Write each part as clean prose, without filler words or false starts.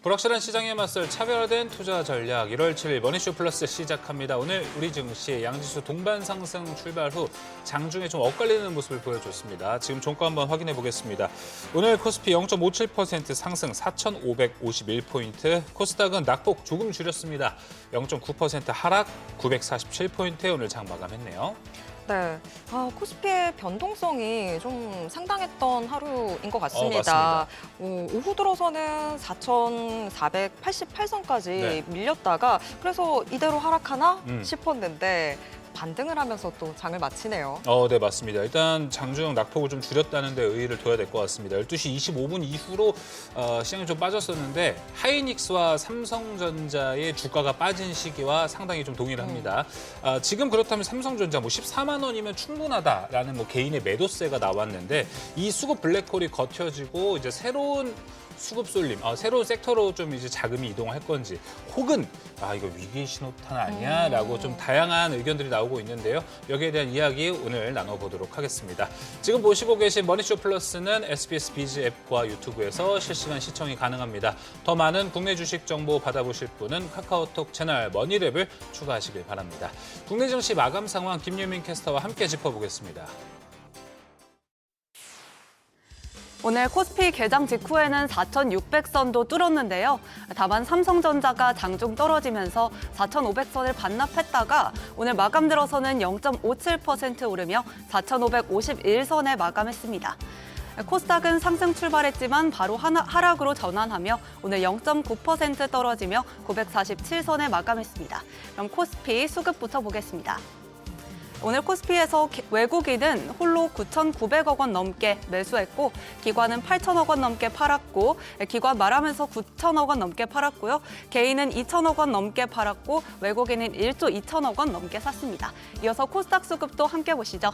불확실한 시장에 맞설 차별화된 투자 전략 1월 7일 머니쇼 플러스 시작합니다. 오늘 우리 증시 양지수 동반 상승 출발 후 장중에 좀 엇갈리는 모습을 보여줬습니다. 지금 종가 한번 확인해 보겠습니다. 오늘 코스피 0.57% 상승 4,551포인트, 코스닥은 낙폭 조금 줄였습니다. 0.9% 하락 947포인트에 오늘 장 마감했네요. 네, 코스피의 변동성이 좀 상당했던 하루인 것 맞습니다. 같습니다. 오후 들어서는 4,488선까지 네. 밀렸다가 그래서 이대로 하락하나 음. 싶었는데 반등을 하면서 또 장을 마치네요. 네, 맞습니다. 일단 장중 낙폭을 좀 줄였다는 데 의의를 둬야 될 것 같습니다. 12시 25분 이후로 시장이 좀 빠졌었는데 하이닉스와 삼성전자의 주가가 빠진 시기와 상당히 좀 동일합니다. 지금 그렇다면 삼성전자 14만 원이면 충분하다라는 개인의 매도세가 나왔는데 이 수급 블랙홀이 거쳐지고 이제 새로운 수급 쏠림, 새로운 섹터로 좀 이제 자금이 이동할 건지, 혹은 이거 위기의 신호탄 아니야라고 좀 다양한 의견들이 나오고 있는데요. 여기에 대한 이야기 오늘 나눠보도록 하겠습니다. 지금 보시고 계신 머니쇼 플러스는 SBS 비즈 앱과 유튜브에서 실시간 시청이 가능합니다. 더 많은 국내 주식 정보 받아보실 분은 카카오톡 채널 머니랩을 추가하시길 바랍니다. 국내 증시 마감 상황 김유민 캐스터와 함께 짚어보겠습니다. 오늘 코스피 개장 직후에는 4,600선도 뚫었는데요. 다만 삼성전자가 장중 떨어지면서 4,500선을 반납했다가 오늘 마감 들어서는 0.57% 오르며 4,551선에 마감했습니다. 코스닥은 상승 출발했지만 바로 하락으로 전환하며 오늘 0.9% 떨어지며 947선에 마감했습니다. 그럼 코스피 수급부터 보겠습니다. 오늘 코스피에서 외국인은 홀로 9,900억 원 넘게 매수했고 기관은 8,000억 원 넘게 팔았고 기관 말하면서 9,000억 원 넘게 팔았고요. 개인은 2,000억 원 넘게 팔았고 외국인은 1조 2천억 원 넘게 샀습니다. 이어서 코스닥 수급도 함께 보시죠.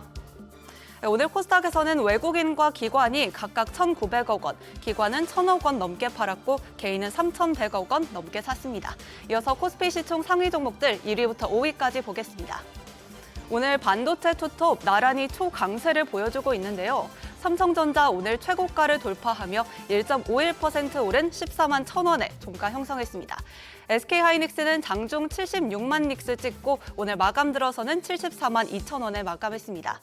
오늘 코스닥에서는 외국인과 기관이 각각 1,900억 원, 기관은 1,000억 원 넘게 팔았고 개인은 3,100억 원 넘게 샀습니다. 이어서 코스피 시총 상위 종목들 1위부터 5위까지 보겠습니다. 오늘 반도체 투톱 나란히 초강세를 보여주고 있는데요. 삼성전자 오늘 최고가를 돌파하며 1.51% 오른 14만 1,000원에 종가 형성했습니다. SK하이닉스는 장중 76만 닉스 찍고 오늘 마감 들어서는 74만 2,000원에 마감했습니다.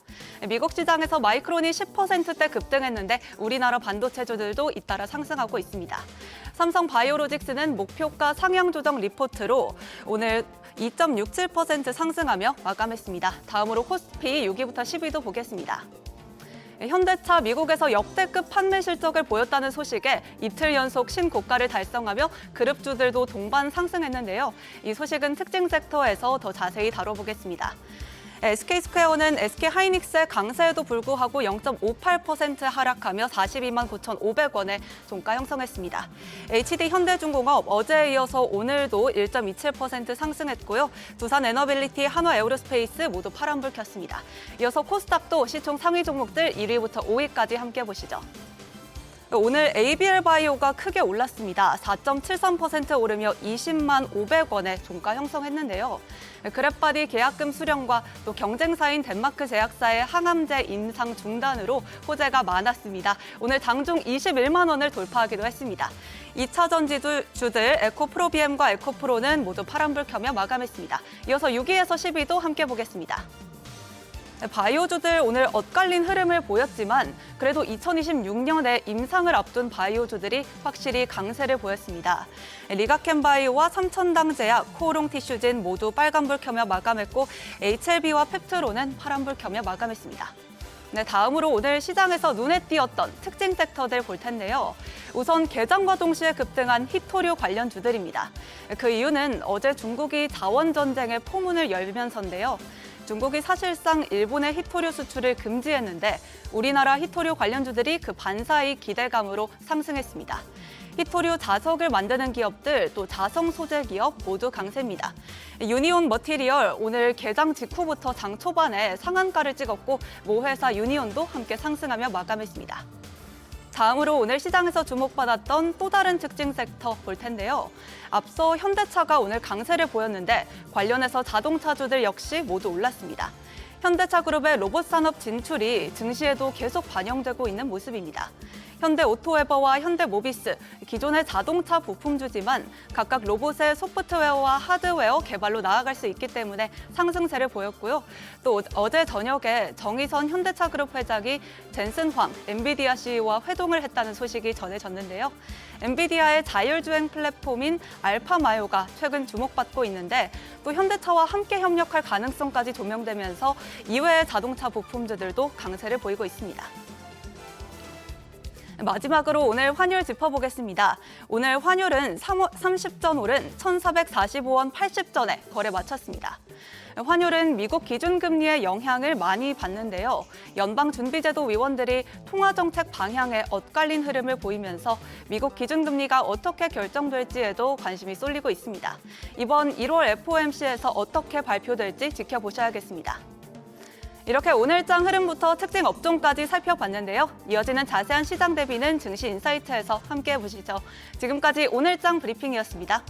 미국 시장에서 마이크론이 10%대 급등했는데 우리나라 반도체주들도 잇따라 상승하고 있습니다. 삼성 바이오로직스는 목표가 상향 조정 리포트로 오늘 2.67% 상승하며 마감했습니다. 다음으로 코스피 6위부터 10위도 보겠습니다. 현대차 미국에서 역대급 판매 실적을 보였다는 소식에 이틀 연속 신고가를 달성하며 그룹주들도 동반 상승했는데요. 이 소식은 특징 섹터에서 더 자세히 다뤄보겠습니다. SK스퀘어는 SK하이닉스의 강세에도 불구하고 0.58% 하락하며 42만 9,500원에 종가 형성했습니다. HD현대중공업 어제에 이어서 오늘도 1.27% 상승했고요. 두산에너빌리티, 한화에어로스페이스 모두 파란불 켰습니다. 이어서 코스닥도 시총 상위 종목들 1위부터 5위까지 함께 보시죠. 오늘 ABL바이오가 크게 올랐습니다. 4.73% 오르며 20만 500원에 종가 형성했는데요. 그랩바디 계약금 수령과 또 경쟁사인 덴마크 제약사의 항암제 임상 중단으로 호재가 많았습니다. 오늘 장중 21만 원을 돌파하기도 했습니다. 2차 전지주들 에코프로비엠과 에코프로는 모두 파란불 켜며 마감했습니다. 이어서 6위에서 10위도 함께 보겠습니다. 바이오주들 오늘 엇갈린 흐름을 보였지만 그래도 2026년에 임상을 앞둔 바이오주들이 확실히 강세를 보였습니다. 리가켄바이오와 삼천당제약, 코오롱티슈진 모두 빨간불 켜며 마감했고 HLB와 펩트로는 파란불 켜며 마감했습니다. 네, 다음으로 오늘 시장에서 눈에 띄었던 특징 섹터들 볼 텐데요. 우선 개장과 동시에 급등한 히토류 관련주들입니다. 그 이유는 어제 중국이 자원전쟁의 포문을 열면서인데요. 중국이 사실상 일본의 히토류 수출을 금지했는데 우리나라 히토류 관련주들이 그 반사의 기대감으로 상승했습니다. 히토류 자석을 만드는 기업들, 또 자성 소재 기업 모두 강세입니다. 유니온 머티리얼 오늘 개장 직후부터 장 초반에 상한가를 찍었고 모 회사 유니온도 함께 상승하며 마감했습니다. 다음으로 오늘 시장에서 주목받았던 또 다른 특징 섹터 볼 텐데요. 앞서 현대차가 오늘 강세를 보였는데 관련해서 자동차주들 역시 모두 올랐습니다. 현대차 그룹의 로봇 산업 진출이 증시에도 계속 반영되고 있는 모습입니다. 현대 오토에버와 현대 모비스, 기존의 자동차 부품주지만 각각 로봇의 소프트웨어와 하드웨어 개발로 나아갈 수 있기 때문에 상승세를 보였고요. 또 어제 저녁에 정의선 현대차그룹 회장이 젠슨 황 엔비디아 CEO와 회동을 했다는 소식이 전해졌는데요. 엔비디아의 자율주행 플랫폼인 알파마요가 최근 주목받고 있는데 또 현대차와 함께 협력할 가능성까지 조명되면서 이외의 자동차 부품주들도 강세를 보이고 있습니다. 마지막으로 오늘 환율 짚어보겠습니다. 오늘 환율은 30전 오른 1,445원 80전에 거래 마쳤습니다. 환율은 미국 기준금리의 영향을 많이 받는데요. 연방준비제도 위원들이 통화정책 방향에 엇갈린 흐름을 보이면서 미국 기준금리가 어떻게 결정될지에도 관심이 쏠리고 있습니다. 이번 1월 FOMC에서 어떻게 발표될지 지켜보셔야겠습니다. 이렇게 오늘장 흐름부터 특징 업종까지 살펴봤는데요. 이어지는 자세한 시장 대비는 증시 인사이트에서 함께해 보시죠. 지금까지 오늘장 브리핑이었습니다.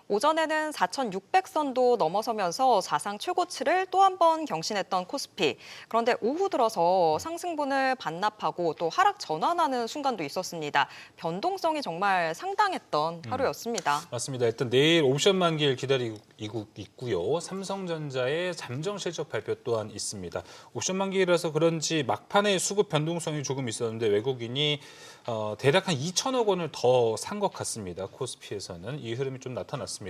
오전에는 4,600선도 넘어서면서 사상 최고치를 또 한 번 경신했던 코스피. 그런데 오후 들어서 상승분을 반납하고 또 하락 전환하는 순간도 있었습니다. 변동성이 정말 상당했던 하루였습니다. 맞습니다. 일단 내일 옵션 만기를 기다리고 있고요. 삼성전자의 잠정 실적 발표 또한 있습니다. 옵션 만기라서 그런지 막판에 수급 변동성이 조금 있었는데 외국인이 대략 한 2천억 원을 더 산 것 같습니다. 코스피에서는 이 흐름이 좀 나타났습니다.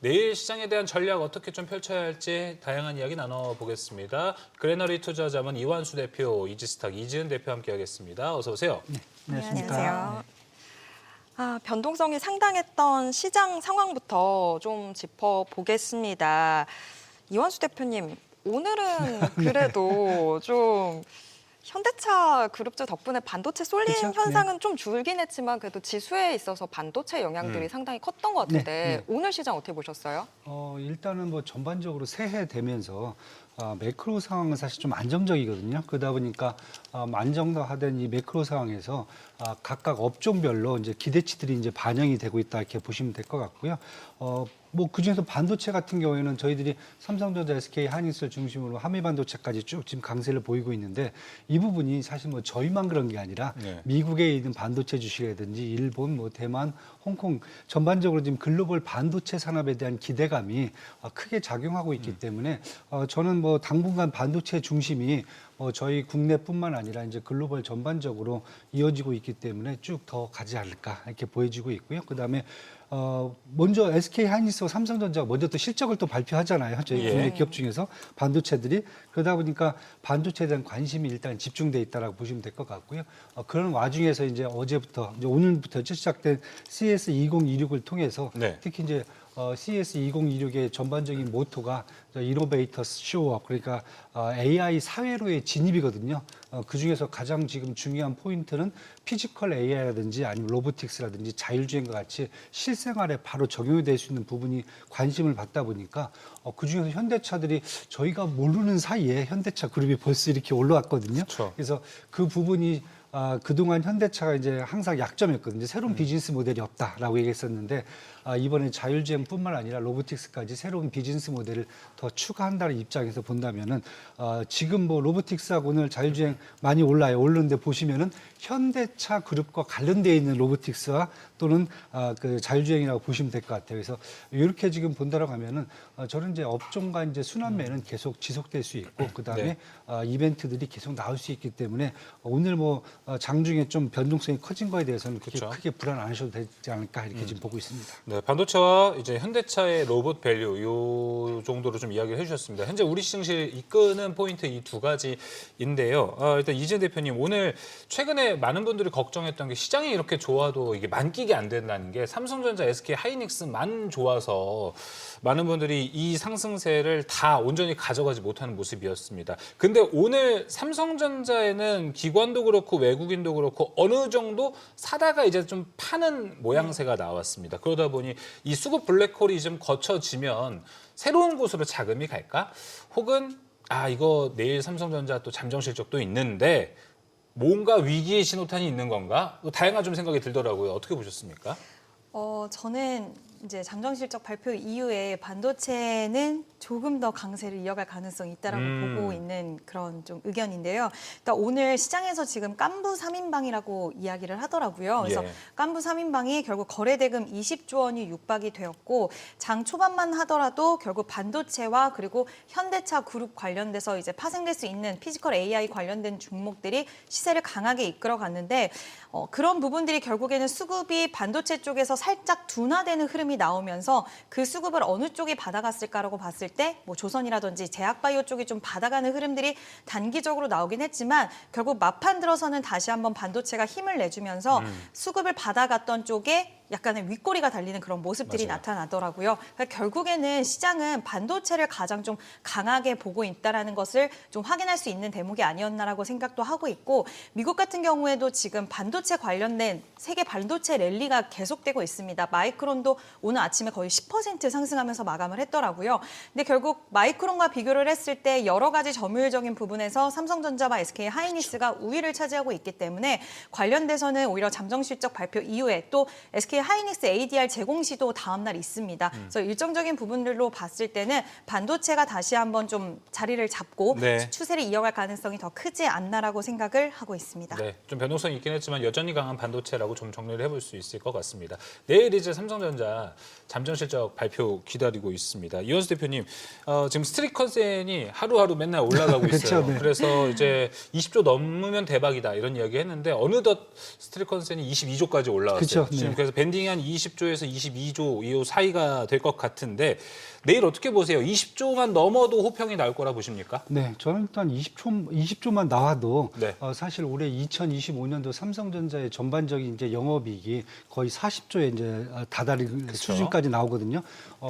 내일 시장에 대한 전략 어떻게 좀 펼쳐야 할지 다양한 이야기 나눠보겠습니다. 그레너리 투자자문 이완수 대표, 이지스탁 이지은 대표 함께하겠습니다. 어서 오세요. 네, 안녕하십니까. 안녕하세요. 변동성이 상당했던 시장 상황부터 좀 짚어보겠습니다. 이완수 대표님, 오늘은 그래도 좀 현대차 그룹주 덕분에 반도체 쏠림 그쵸? 현상은 좀 줄긴 했지만 그래도 지수에 있어서 반도체 영향들이 상당히 컸던 것 같은데 네. 오늘 시장 어떻게 보셨어요? 일단은 뭐 전반적으로 새해 되면서 매크로 상황은 사실 좀 안정적이거든요. 그러다 보니까 안정화된 이 매크로 상황에서 각각 업종별로 이제 기대치들이 이제 반영이 되고 있다 이렇게 보시면 될 것 같고요. 뭐 그중에서 반도체 같은 경우에는 저희들이 삼성전자, SK 하이닉스를 중심으로 한미 반도체까지 쭉 지금 강세를 보이고 있는데 이 부분이 사실 뭐 저희만 그런 게 아니라 네. 미국에 있는 반도체 주식이라든지 일본, 뭐 대만, 홍콩 전반적으로 지금 글로벌 반도체 산업에 대한 기대감이 크게 작용하고 있기 때문에 저는 뭐 당분간 반도체 중심이 저희 국내뿐만 아니라 이제 글로벌 전반적으로 이어지고 있기 때문에 쭉 더 가지 않을까 이렇게 보여지고 있고요. 그다음에 먼저 SK 하이닉스와 삼성전자가 먼저 또 실적을 또 발표하잖아요. 저희 예. 국내 기업 중에서 반도체들이 그러다 보니까 반도체에 대한 관심이 일단 집중돼 있다라고 보시면 될 것 같고요. 그런 와중에서 이제 어제부터 이제 오늘부터 시작된 CS 2026을 통해서 네. 특히 이제 CS 2026의 전반적인 모토가 이노베이터스 쇼업 그러니까 AI 사회로의 진입이거든요. 그 중에서 가장 지금 중요한 포인트는 피지컬 AI라든지 아니면 로보틱스라든지 자율주행과 같이 실생활에 바로 적용이 될 수 있는 부분이 관심을 받다 보니까 그 중에서 현대차들이 저희가 모르는 사이에 현대차 그룹이 벌써 이렇게 올라왔거든요. 그렇죠. 그래서 그 부분이 그동안 현대차가 이제 항상 약점이었거든요. 새로운 비즈니스 모델이 없다라고 얘기했었는데 이번에 자율주행뿐만 아니라 로보틱스까지 새로운 비즈니스 모델을 더 추가한다는 입장에서 본다면은 지금 뭐 로보틱스하고 오늘 자율주행 많이 올라요. 오르는데 보시면은 현대차 그룹과 관련되어 있는 로보틱스와 또는 그 자율주행이라고 보시면 될 것 같아요. 그래서 이렇게 지금 본다라고 하면은 저는 이제 업종과 이제 순환매는 계속 지속될 수 있고 그 다음에 네. 이벤트들이 계속 나올 수 있기 때문에 오늘 뭐 장중에 좀 변동성이 커진 거에 대해서는 그렇게 그렇죠. 크게 불안 안 하셔도 되지 않을까 이렇게 지금 보고 있습니다. 네, 반도체와 이제 현대차의 로봇 밸류 요 정도로 좀 이야기를 해주셨습니다. 현재 우리 시장실 이끄는 포인트 이 두 가지인데요. 일단 이재현 대표님 오늘 최근에 많은 분들이 걱정했던 게 시장이 이렇게 좋아도 이게 만끽이 안 된다는 게 삼성전자, SK 하이닉스만 좋아서 많은 분들이 이 상승세를 다 온전히 가져가지 못하는 모습이었습니다. 근데 오늘 삼성전자에는 기관도 그렇고 외국인도 그렇고 어느 정도 사다가 이제 좀 파는 모양새가 나왔습니다. 그러다 보니 이 수급 블랙홀이 좀 거쳐지면 새로운 곳으로 자금이 갈까? 혹은 이거 내일 삼성전자 또 잠정 실적도 있는데 뭔가 위기의 신호탄이 있는 건가? 다양한 좀 생각이 들더라고요. 어떻게 보셨습니까? 저는 이제 잠정 실적 발표 이후에 반도체는 조금 더 강세를 이어갈 가능성이 있다라고 보고 있는 그런 좀 의견인데요. 일단 오늘 시장에서 지금 깐부 3인방이라고 이야기를 하더라고요. 그래서 예. 깐부 3인방이 결국 거래대금 20조 원이 육박이 되었고 장 초반만 하더라도 결국 반도체와 그리고 현대차 그룹 관련돼서 이제 파생될 수 있는 피지컬 AI 관련된 종목들이 시세를 강하게 이끌어갔는데 그런 부분들이 결국에는 수급이 반도체 쪽에서 살짝 둔화되는 흐름이 나오면서 그 수급을 어느 쪽이 받아갔을까라고 봤을 때 뭐 조선이라든지 제약바이오 쪽이 좀 받아가는 흐름들이 단기적으로 나오긴 했지만 결국 막판 들어서는 다시 한번 반도체가 힘을 내주면서 수급을 받아갔던 쪽에 약간의 윗꼬리가 달리는 그런 모습들이 맞아요. 나타나더라고요. 그러니까 결국에는 시장은 반도체를 가장 좀 강하게 보고 있다라는 것을 좀 확인할 수 있는 대목이 아니었나라고 생각도 하고 있고 미국 같은 경우에도 지금 반도체 관련된 세계 반도체 랠리가 계속되고 있습니다. 마이크론도 오늘 아침에 거의 10% 상승하면서 마감을 했더라고요. 근데 결국 마이크론과 비교를 했을 때 여러 가지 점유율적인 부분에서 삼성전자와 SK 하이닉스가 우위를 차지하고 있기 때문에 관련돼서는 오히려 잠정 실적 발표 이후에 또 SK 하이닉스 ADR 제공 시도 다음 날 있습니다. 그래서 일정적인 부분들로 봤을 때는 반도체가 다시 한번 좀 자리를 잡고 네. 추세를 이어갈 가능성이 더 크지 않나라고 생각을 하고 있습니다. 네, 좀 변동성이 있긴 했지만 여전히 강한 반도체라고 좀 정리를 해볼 수 있을 것 같습니다. 내일 이제 삼성전자 잠정 실적 발표 기다리고 있습니다. 이현수 대표님, 지금 스트릿 컨센이 하루하루 맨날 올라가고 있어요. 그렇죠, 네. 그래서 이제 20조 넘으면 대박이다 이런 이야기 했는데 어느덧 스트릿 컨센이 22조까지 올라왔어요. 그렇죠, 네. 지금 그래서 밴딩이 한 20조에서 22조 이 사이가 될 것 같은데 내일 어떻게 보세요? 20조만 넘어도 호평이 나올 거라 보십니까? 네, 저는 일단 20조만 나와도 네. 사실 올해 2025년도 삼성전자의 전반적인 이제 영업이익이 거의 40조에 이제 다다를 수준까지 나오거든요.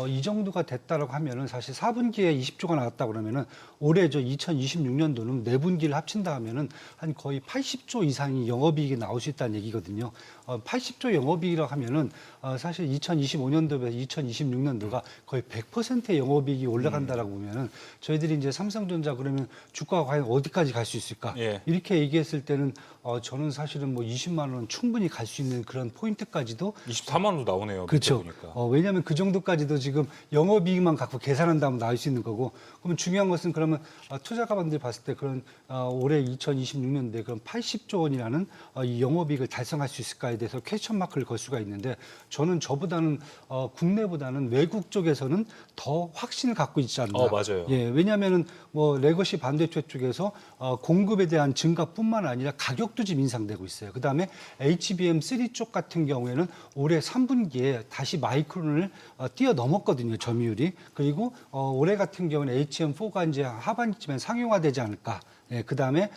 이 정도가 됐다라고 하면은 사실 4분기에 20조가 나왔다 그러면은 올해 저 2026년도는 4분기를 합친다 하면은 한 거의 80조 이상이 영업이익이 나올 수 있다는 얘기거든요. 80조 영업이익이라고 하면은 사실 2025년도에서 2026년도가 거의 100%의 영업이익이 올라간다라고 보면은 저희들이 이제 삼성전자 그러면 주가가 과연 어디까지 갈 수 있을까? 예. 이렇게 얘기했을 때는 저는 사실은 뭐 20만 원 충분히 갈 수 있는 그런 포인트까지도 24만 원도 나오네요. 그렇죠. 보니까. 왜냐하면 그 정도까지도 지금 영업이익만 갖고 계산한다면 나올 수 있는 거고, 그러면 중요한 것은 그러면 투자 가방들 봤을 때 그런 올해 2026년도에 그런 80조 원이라는 이 영업이익을 달성할 수 있을까에 대해서 퀘스천 마크를 걸 수가 있는데 저는 저보다는 국내보다는 외국 쪽에서는 더 확신을 갖고 있지 않나. 맞아요. 예, 왜냐하면은 뭐 레거시 반도체 쪽에서 공급에 대한 증가뿐만 아니라 가격도 지금 인상되고 있어요. 그다음에 HBM3 쪽 같은 경우에는 올해 3분기에 다시 마이크론을 뛰어넘었거든요, 점유율이. 그리고 올해 같은 경우는 HM4가 이제 하반기쯤에 상용화되지 않을까. 예, 그다음에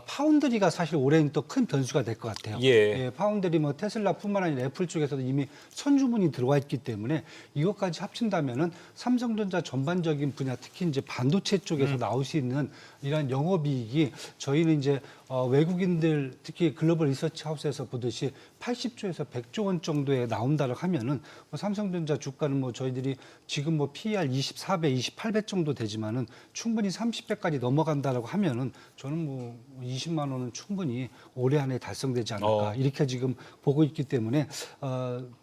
파운드리가 사실 올해는 또 큰 변수가 될 것 같아요. 예. 파운드리 뭐 테슬라뿐만 아니라 애플 쪽에서도 이미 선주문이 들어와 있기 때문에 이것까지 합친다면은 삼성전자 전반적인 분야, 특히 이제 반도체 쪽에서 나올 수 있는 이런 영업이익이 저희는 이제 외국인들 특히 글로벌 리서치 하우스에서 보듯이 80조에서 100조 원 정도에 나온다고 하면은 뭐 삼성전자 주가는 뭐 저희들이 지금 뭐 PER 24배, 28배 정도 되지만은 충분히 30배까지 넘어간다라고 하면은 저는 뭐 20만 원은 충분히 올해 안에 달성되지 않을까 이렇게 지금 보고 있기 때문에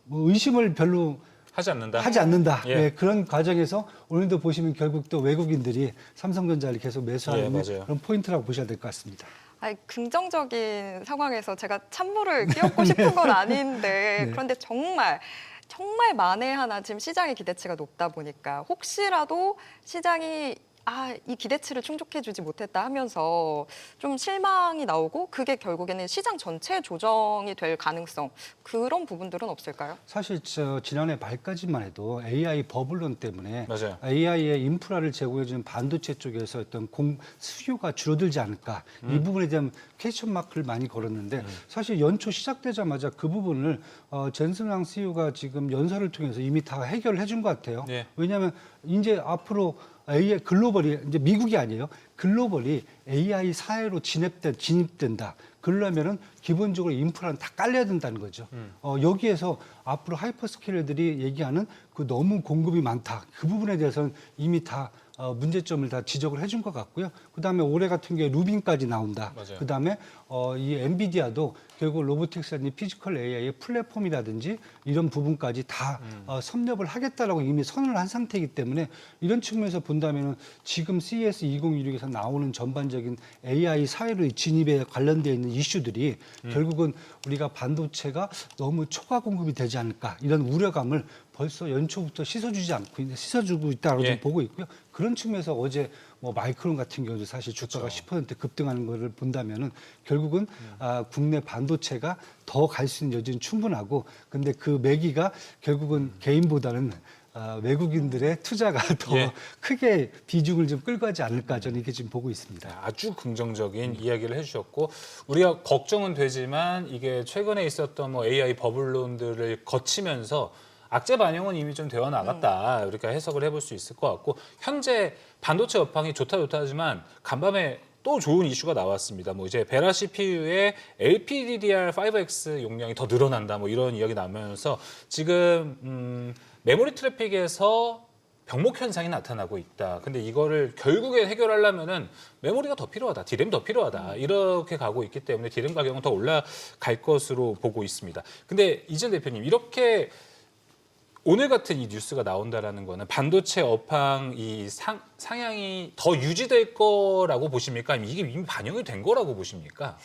뭐 의심을 별로 하지 않는다. 하지 않는다. 예. 네, 그런 과정에서 오늘도 보시면 결국 또 외국인들이 삼성전자를 계속 매수하는 맞아요. 그런 포인트라고 보셔야 될 것 같습니다. 긍정적인 상황에서 제가 찬물을 끼얹고 싶은 건 아닌데 네. 그런데 정말 만에 하나 지금 시장의 기대치가 높다 보니까 혹시라도 시장이 이 기대치를 충족해주지 못했다 하면서 좀 실망이 나오고 그게 결국에는 시장 전체 조정이 될 가능성 그런 부분들은 없을까요? 사실 지난해 말까지만 해도 AI 버블론 때문에 맞아요. AI의 인프라를 제공해주는 반도체 쪽에서 어떤 수요가 줄어들지 않을까 이 부분에 대한 퀘스천 마크를 많이 걸었는데 사실 연초 시작되자마자 그 부분을 젠슨왕 CEO가 지금 연설을 통해서 이미 다 해결을 해준 것 같아요. 네. 왜냐하면 이제 앞으로 AI 글로벌이 이제 미국이 아니에요. 글로벌이 AI 사회로 진입된다. 그러려면은 기본적으로 인프라는 다 깔려야 된다는 거죠. 여기에서 앞으로 하이퍼스케일러들이 얘기하는 그 너무 공급이 많다. 그 부분에 대해서는 이미 다 문제점을 다 지적을 해준 것 같고요. 그다음에 올해 같은 경우에 루빈까지 나온다. 맞아요. 그다음에 이 엔비디아도 결국 로보틱스라든지 피지컬 AI의 플랫폼이라든지 이런 부분까지 다 섭렵을 하겠다라고 이미 선언을 한 상태이기 때문에 이런 측면에서 본다면은 지금 CES 2016에서 나오는 전반적인 AI 사회로 진입에 관련되어 있는 이슈들이 결국은 우리가 반도체가 너무 초과 공급이 되지 않을까 이런 우려감을 벌써 연초부터 씻어주고 있다고 예. 좀 보고 있고요. 그런 측면에서 어제 뭐 마이크론 같은 경우도 사실 주가가 10% 급등하는 것을 본다면은 결국은 국내 반도체가 더 갈 수 있는 여지는 충분하고, 근데 그 매기가 결국은 개인보다는 외국인들의 투자가 더 예. 크게 비중을 좀 끌고 가지 않을까 저는 이렇게 지금 보고 있습니다. 아주 긍정적인 이야기를 해주셨고 우리가 걱정은 되지만 이게 최근에 있었던 뭐 AI 버블론들을 거치면서 악재 반영은 이미 좀 되어 나갔다 이렇게 해석을 해볼 수 있을 것 같고 현재 반도체 업황이 좋다 하지만 간밤에 또 좋은 이슈가 나왔습니다. 뭐 이제 베라 CPU의 LPDDR5X 용량이 더 늘어난다 뭐 이런 이야기 나오면서 지금 메모리 트래픽에서 병목 현상이 나타나고 있다. 근데 이거를 결국에 해결하려면은 메모리가 더 필요하다, 디램 더 필요하다 이렇게 가고 있기 때문에 디램 가격은 더 올라갈 것으로 보고 있습니다. 근데 이전 대표님 이렇게 오늘 같은 이 뉴스가 나온다라는 거는 반도체 업황 이 상향이 더 유지될 거라고 보십니까? 아니면 이게 이미 반영이 된 거라고 보십니까?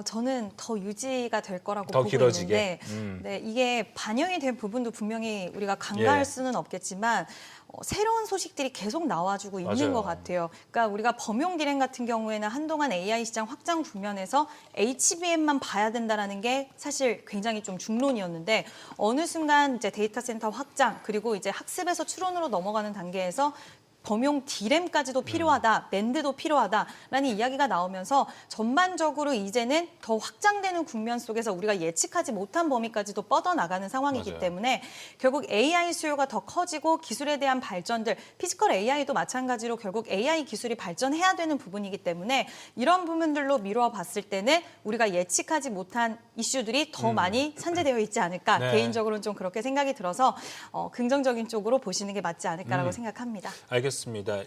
저는 더 유지가 될 거라고 더 보고 길어지게? 있는데 네, 이게 반영이 된 부분도 분명히 우리가 간과할 예. 수는 없겠지만 새로운 소식들이 계속 나와주고 있는 맞아요. 것 같아요. 그러니까 우리가 범용 디램 같은 경우에는 한동안 AI 시장 확장 국면에서 HBM만 봐야 된다라는 게 사실 굉장히 좀 중론이었는데 어느 순간 이제 데이터 센터 확장 그리고 이제 학습에서 추론으로 넘어가는 단계에서 범용 디램까지도 필요하다, 낸드도 필요하다라는 이야기가 나오면서 전반적으로 이제는 더 확장되는 국면 속에서 우리가 예측하지 못한 범위까지도 뻗어나가는 상황이기 맞아요. 때문에 결국 AI 수요가 더 커지고 기술에 대한 발전들, 피지컬 AI도 마찬가지로 결국 AI 기술이 발전해야 되는 부분이기 때문에 이런 부분들로 미루어 봤을 때는 우리가 예측하지 못한 이슈들이 더 많이 산재되어 있지 않을까 네. 개인적으로는 좀 그렇게 생각이 들어서 긍정적인 쪽으로 보시는 게 맞지 않을까라고 생각합니다. 알겠습니다.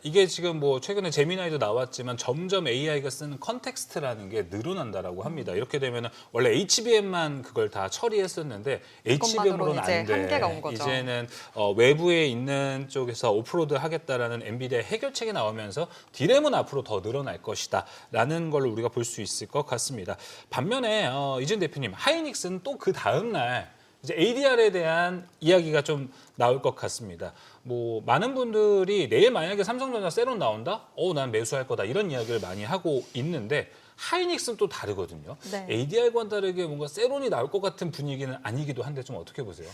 이게 지금 뭐 최근에 제미나이도 나왔지만 점점 AI가 쓰는 컨텍스트라는 게 늘어난다라고 합니다. 이렇게 되면 원래 HBM만 그걸 다 처리했었는데 HBM으로는 이제 안 돼. 한계가 온 거죠. 이제는 외부에 있는 쪽에서 오프로드 하겠다라는 엔비디아의 해결책이 나오면서 디램은 앞으로 더 늘어날 것이다라는 걸 우리가 볼 수 있을 것 같습니다. 반면에 이준 대표님, 하이닉스는 또 그 다음 날 이제 ADR에 대한 이야기가 좀 나올 것 같습니다. 뭐 많은 분들이 내일 만약에 삼성전자 세론 나온다? 난 매수할 거다. 이런 이야기를 많이 하고 있는데 하이닉스는 또 다르거든요. 네. ADR과는 다르게 뭔가 세론이 나올 것 같은 분위기는 아니기도 한데 좀 어떻게 보세요?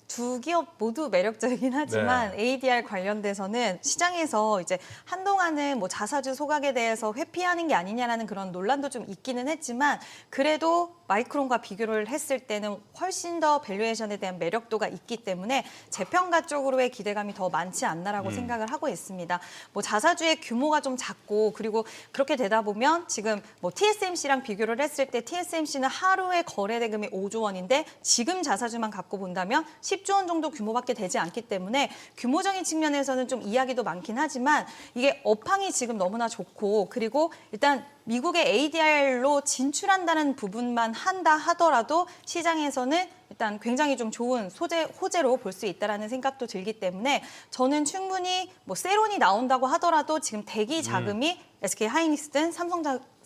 두 기업 모두 매력적이긴 하지만 네. ADR 관련돼서는 시장에서 이제 한동안은 뭐 자사주 소각에 대해서 회피하는 게 아니냐라는 그런 논란도 좀 있기는 했지만 그래도 마이크론과 비교를 했을 때는 훨씬 더 밸류에이션에 대한 매력도가 있기 때문에 재평가 쪽으로의 기대감이 더 많지 않나라고 생각을 하고 있습니다. 뭐 자사주의 규모가 좀 작고 그리고 그렇게 되다 보면 지금 뭐 TSMC랑 비교를 했을 때 TSMC는 하루의 거래 대금이 5조 원인데 지금 자사주만 갖고 본다면 10조 원 정도 규모밖에 되지 않기 때문에 규모적인 측면에서는 좀 이야기도 많긴 하지만 이게 업황이 지금 너무나 좋고 그리고 일단 미국의 ADR로 진출한다는 부분만 한다 하더라도 시장에서는 일단 굉장히 좀 좋은 호재로 볼 수 있다라는 생각도 들기 때문에 저는 충분히 뭐 세론이 나온다고 하더라도 지금 대기 자금이 SK 하이닉스든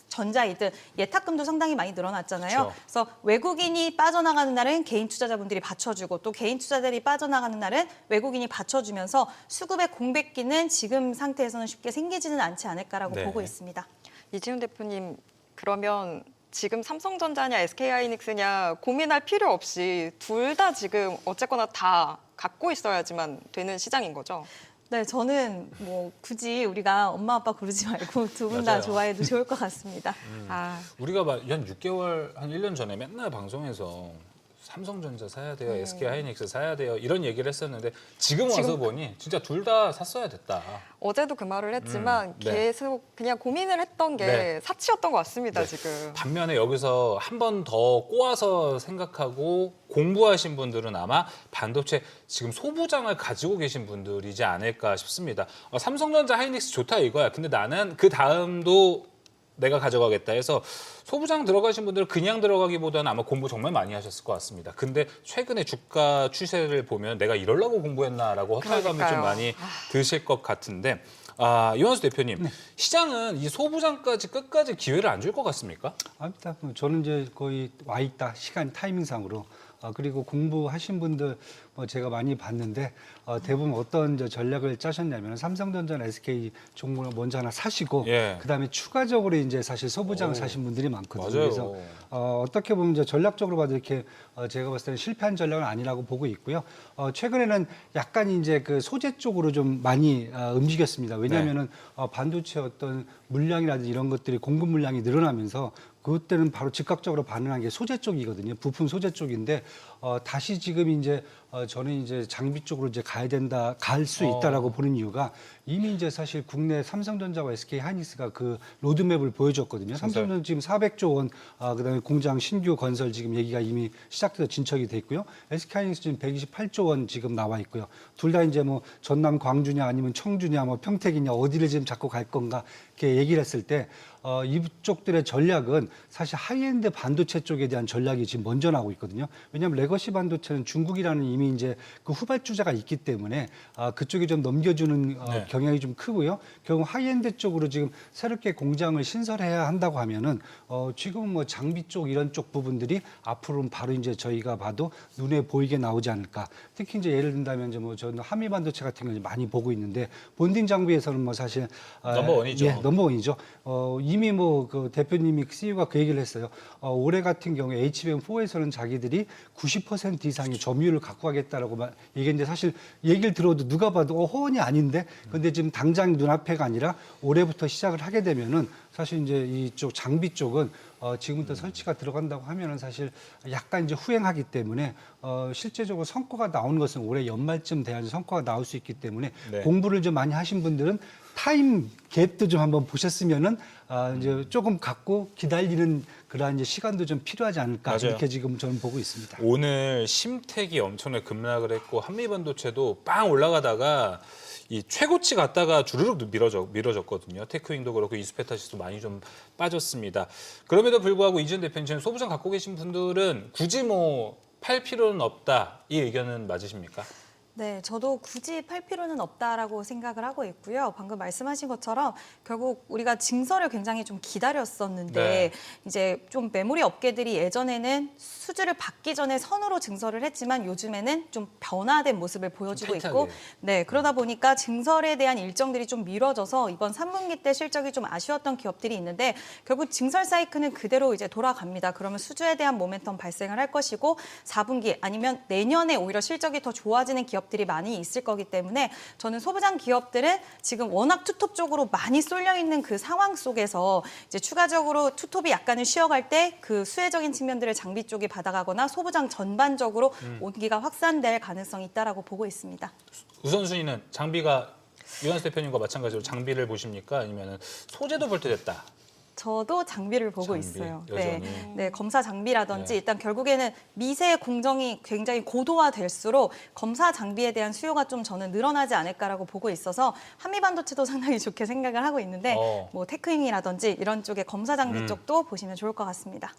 전자이든 예탁금도 상당히 많이 늘어났잖아요. 그렇죠. 그래서 외국인이 빠져나가는 날은 개인 투자자분들이 받쳐주고 또 개인 투자자들이 빠져나가는 날은 외국인이 받쳐주면서 수급의 공백기는 지금 상태에서는 쉽게 생기지는 않지 않을까라고 네. 보고 있습니다. 이지훈 대표님, 그러면 지금 삼성전자냐 SK하이닉스냐 고민할 필요 없이 둘 다 지금 어쨌거나 다 갖고 있어야지만 되는 시장인 거죠? 네, 저는 뭐 굳이 우리가 엄마 아빠 고르지 말고 두 분 다 맞아요. 좋아해도 좋을 것 같습니다. 아, 우리가 한 6개월, 한 1년 전에 맨날 방송에서 삼성전자 사야 돼요, SK하이닉스 사야 돼요 이런 얘기를 했었는데 지금 와서 보니 진짜 둘 다 샀어야 됐다. 어제도 그 말을 했지만 네. 계속 그냥 고민을 했던 게 네. 사치였던 것 같습니다, 네. 지금. 반면에 여기서 한 번 더 꼬아서 생각하고 공부하신 분들은 아마 반도체 지금 소부장을 가지고 계신 분들이지 않을까 싶습니다. 삼성전자 하이닉스 좋다 이거야. 근데 나는 그 다음도 내가 가져가겠다 해서 소부장 들어가신 분들은 그냥 들어가기보다는 아마 공부 정말 많이 하셨을 것 같습니다. 근데 최근에 주가 추세를 보면 내가 이러려고 공부했나라고 허탈감이 좀 그러니까요. 많이 드실 것 같은데 이원수 대표님, 시장은 이 소부장까지 끝까지 기회를 안 줄 것 같습니까? 아무튼 저는 이제 거의 와 있다 시간 타이밍상으로 그리고 공부하신 분들 제가 많이 봤는데 대부분 어떤 이제 전략을 짜셨냐면 삼성전자나 SK 종목을 먼저 하나 사시고 예. 그다음에 추가적으로 이제 사실 소부장을 오. 사신 분들이 많거든요. 맞아요. 그래서 어떻게 보면 이제 전략적으로 봐도 이렇게 제가 봤을 때는 실패한 전략은 아니라고 보고 있고요. 최근에는 약간 이제 그 소재 쪽으로 좀 많이 움직였습니다. 왜냐하면은 반도체 어떤 물량이라든지 이런 것들이 공급 물량이 늘어나면서 그때는 바로 즉각적으로 반응한 게 소재 쪽이거든요. 부품 소재 쪽인데 다시 지금 이제 저는 이제 장비 쪽으로 이제 갈 수 있다라고 보는 이유가 이미 이제 사실 국내 삼성전자와 SK 하이닉스가 그 로드맵을 보여줬거든요. 삼성전자 지금 400조 원, 그다음에 공장 신규 건설 지금 얘기가 이미 시작돼서 진척이 돼 있고요. SK 하이닉스 지금 128조 원 지금 나와 있고요. 둘 다 이제 뭐 전남 광주냐 아니면 청주냐 뭐 평택이냐 어디를 지금 잡고 갈 건가 이렇게 얘기를 했을 때 이쪽들의 전략은 사실 하이엔드 반도체 쪽에 대한 전략이 지금 먼저 나오고 있거든요. 왜냐하면 레거시 반도체는 중국이라는 이미 이제 그 후발주자가 있기 때문에 그쪽에 좀 넘겨주는 네. 경향이 좀 크고요. 결국 하이엔드 쪽으로 지금 새롭게 공장을 신설해야 한다고 하면은 지금 뭐 장비 쪽 이런 쪽 부분들이 앞으로는 바로 이제 저희가 봐도 눈에 보이게 나오지 않을까. 특히 이제 예를 든다면 이제 뭐 저는 한미 반도체 같은 거 많이 보고 있는데 본딩 장비에서는 뭐 사실 넘버원이죠. 예, 넘버원이죠. 이미 뭐 그 대표님이 CEO가 그 얘기를 했어요. 올해 같은 경우에 HBM4에서는 자기들이 90% 이상의 점유율을 갖고 가겠다라고 얘기했는데 사실 얘기를 들어도 누가 봐도 허언이 아닌데 근데 지금 당장 눈앞에가 아니라 올해부터 시작을 하게 되면은 사실 이제 이쪽 장비 쪽은 지금부터 설치가 들어간다고 하면은 사실 약간 이제 후행하기 때문에 실제적으로 성과가 나오는 것은 올해 연말쯤 돼야지 성과가 나올 수 있기 때문에 네. 공부를 좀 많이 하신 분들은 타임 갭도 좀 한번 보셨으면은 이제 조금 갖고 기다리는 그러한 이제 시간도 좀 필요하지 않을까 맞아요. 이렇게 지금 저는 보고 있습니다. 오늘 심택이 엄청나게 급락을 했고 한미반도체도 빵 올라가다가 이 최고치 갔다가 주르륵 밀어졌거든요. 테크윙도 그렇고 이스페타시도 많이 좀 빠졌습니다. 그럼에도 불구하고 이준 대표님 소부장 갖고 계신 분들은 굳이 뭐 팔 필요는 없다 이 의견은 맞으십니까? 네, 저도 굳이 팔 필요는 없다라고 생각을 하고 있고요. 방금 말씀하신 것처럼 결국 우리가 증설을 굉장히 좀 기다렸었는데 네. 이제 좀 메모리 업계들이 예전에는 수주를 받기 전에 선으로 증설을 했지만 요즘에는 좀 변화된 모습을 보여주고 타이트하게. 있고 네, 그러다 보니까 증설에 대한 일정들이 좀 미뤄져서 이번 3분기 때 실적이 좀 아쉬웠던 기업들이 있는데 결국 증설 사이클은 그대로 이제 돌아갑니다. 그러면 수주에 대한 모멘텀 발생을 할 것이고 4분기 아니면 내년에 오히려 실적이 더 좋아지는 기업들이 많이 있을 거기 때문에 저는 소부장 기업들은 지금 워낙 투톱 쪽으로 많이 쏠려 있는 그 상황 속에서 이제 추가적으로 투톱이 약간은 쉬어갈 때 그 수혜적인 측면들을 장비 쪽이 받아가거나 소부장 전반적으로 온기가 확산될 가능성이 있다라고 보고 있습니다. 우선순위는 장비가 유한수 대표님과 마찬가지로 장비를 보십니까? 아니면 소재도 볼 때 됐다. 저도 장비를 보고 장비, 있어요. 여전히. 네, 검사 장비라든지 네. 일단 결국에는 미세 공정이 굉장히 고도화될수록 검사 장비에 대한 수요가 좀 저는 늘어나지 않을까라고 보고 있어서 한미 반도체도 상당히 좋게 생각을 하고 있는데 뭐 테크잉이라든지 이런 쪽의 검사 장비 쪽도 보시면 좋을 것 같습니다.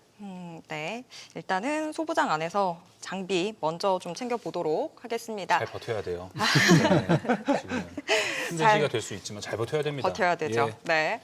네. 일단은 소부장 안에서 장비 먼저 좀 챙겨보도록 하겠습니다. 잘 버텨야 돼요. 네, 지금 힘든 잘 시기가 될 수 있지만 잘 버텨야 됩니다. 버텨야 되죠. 예. 네.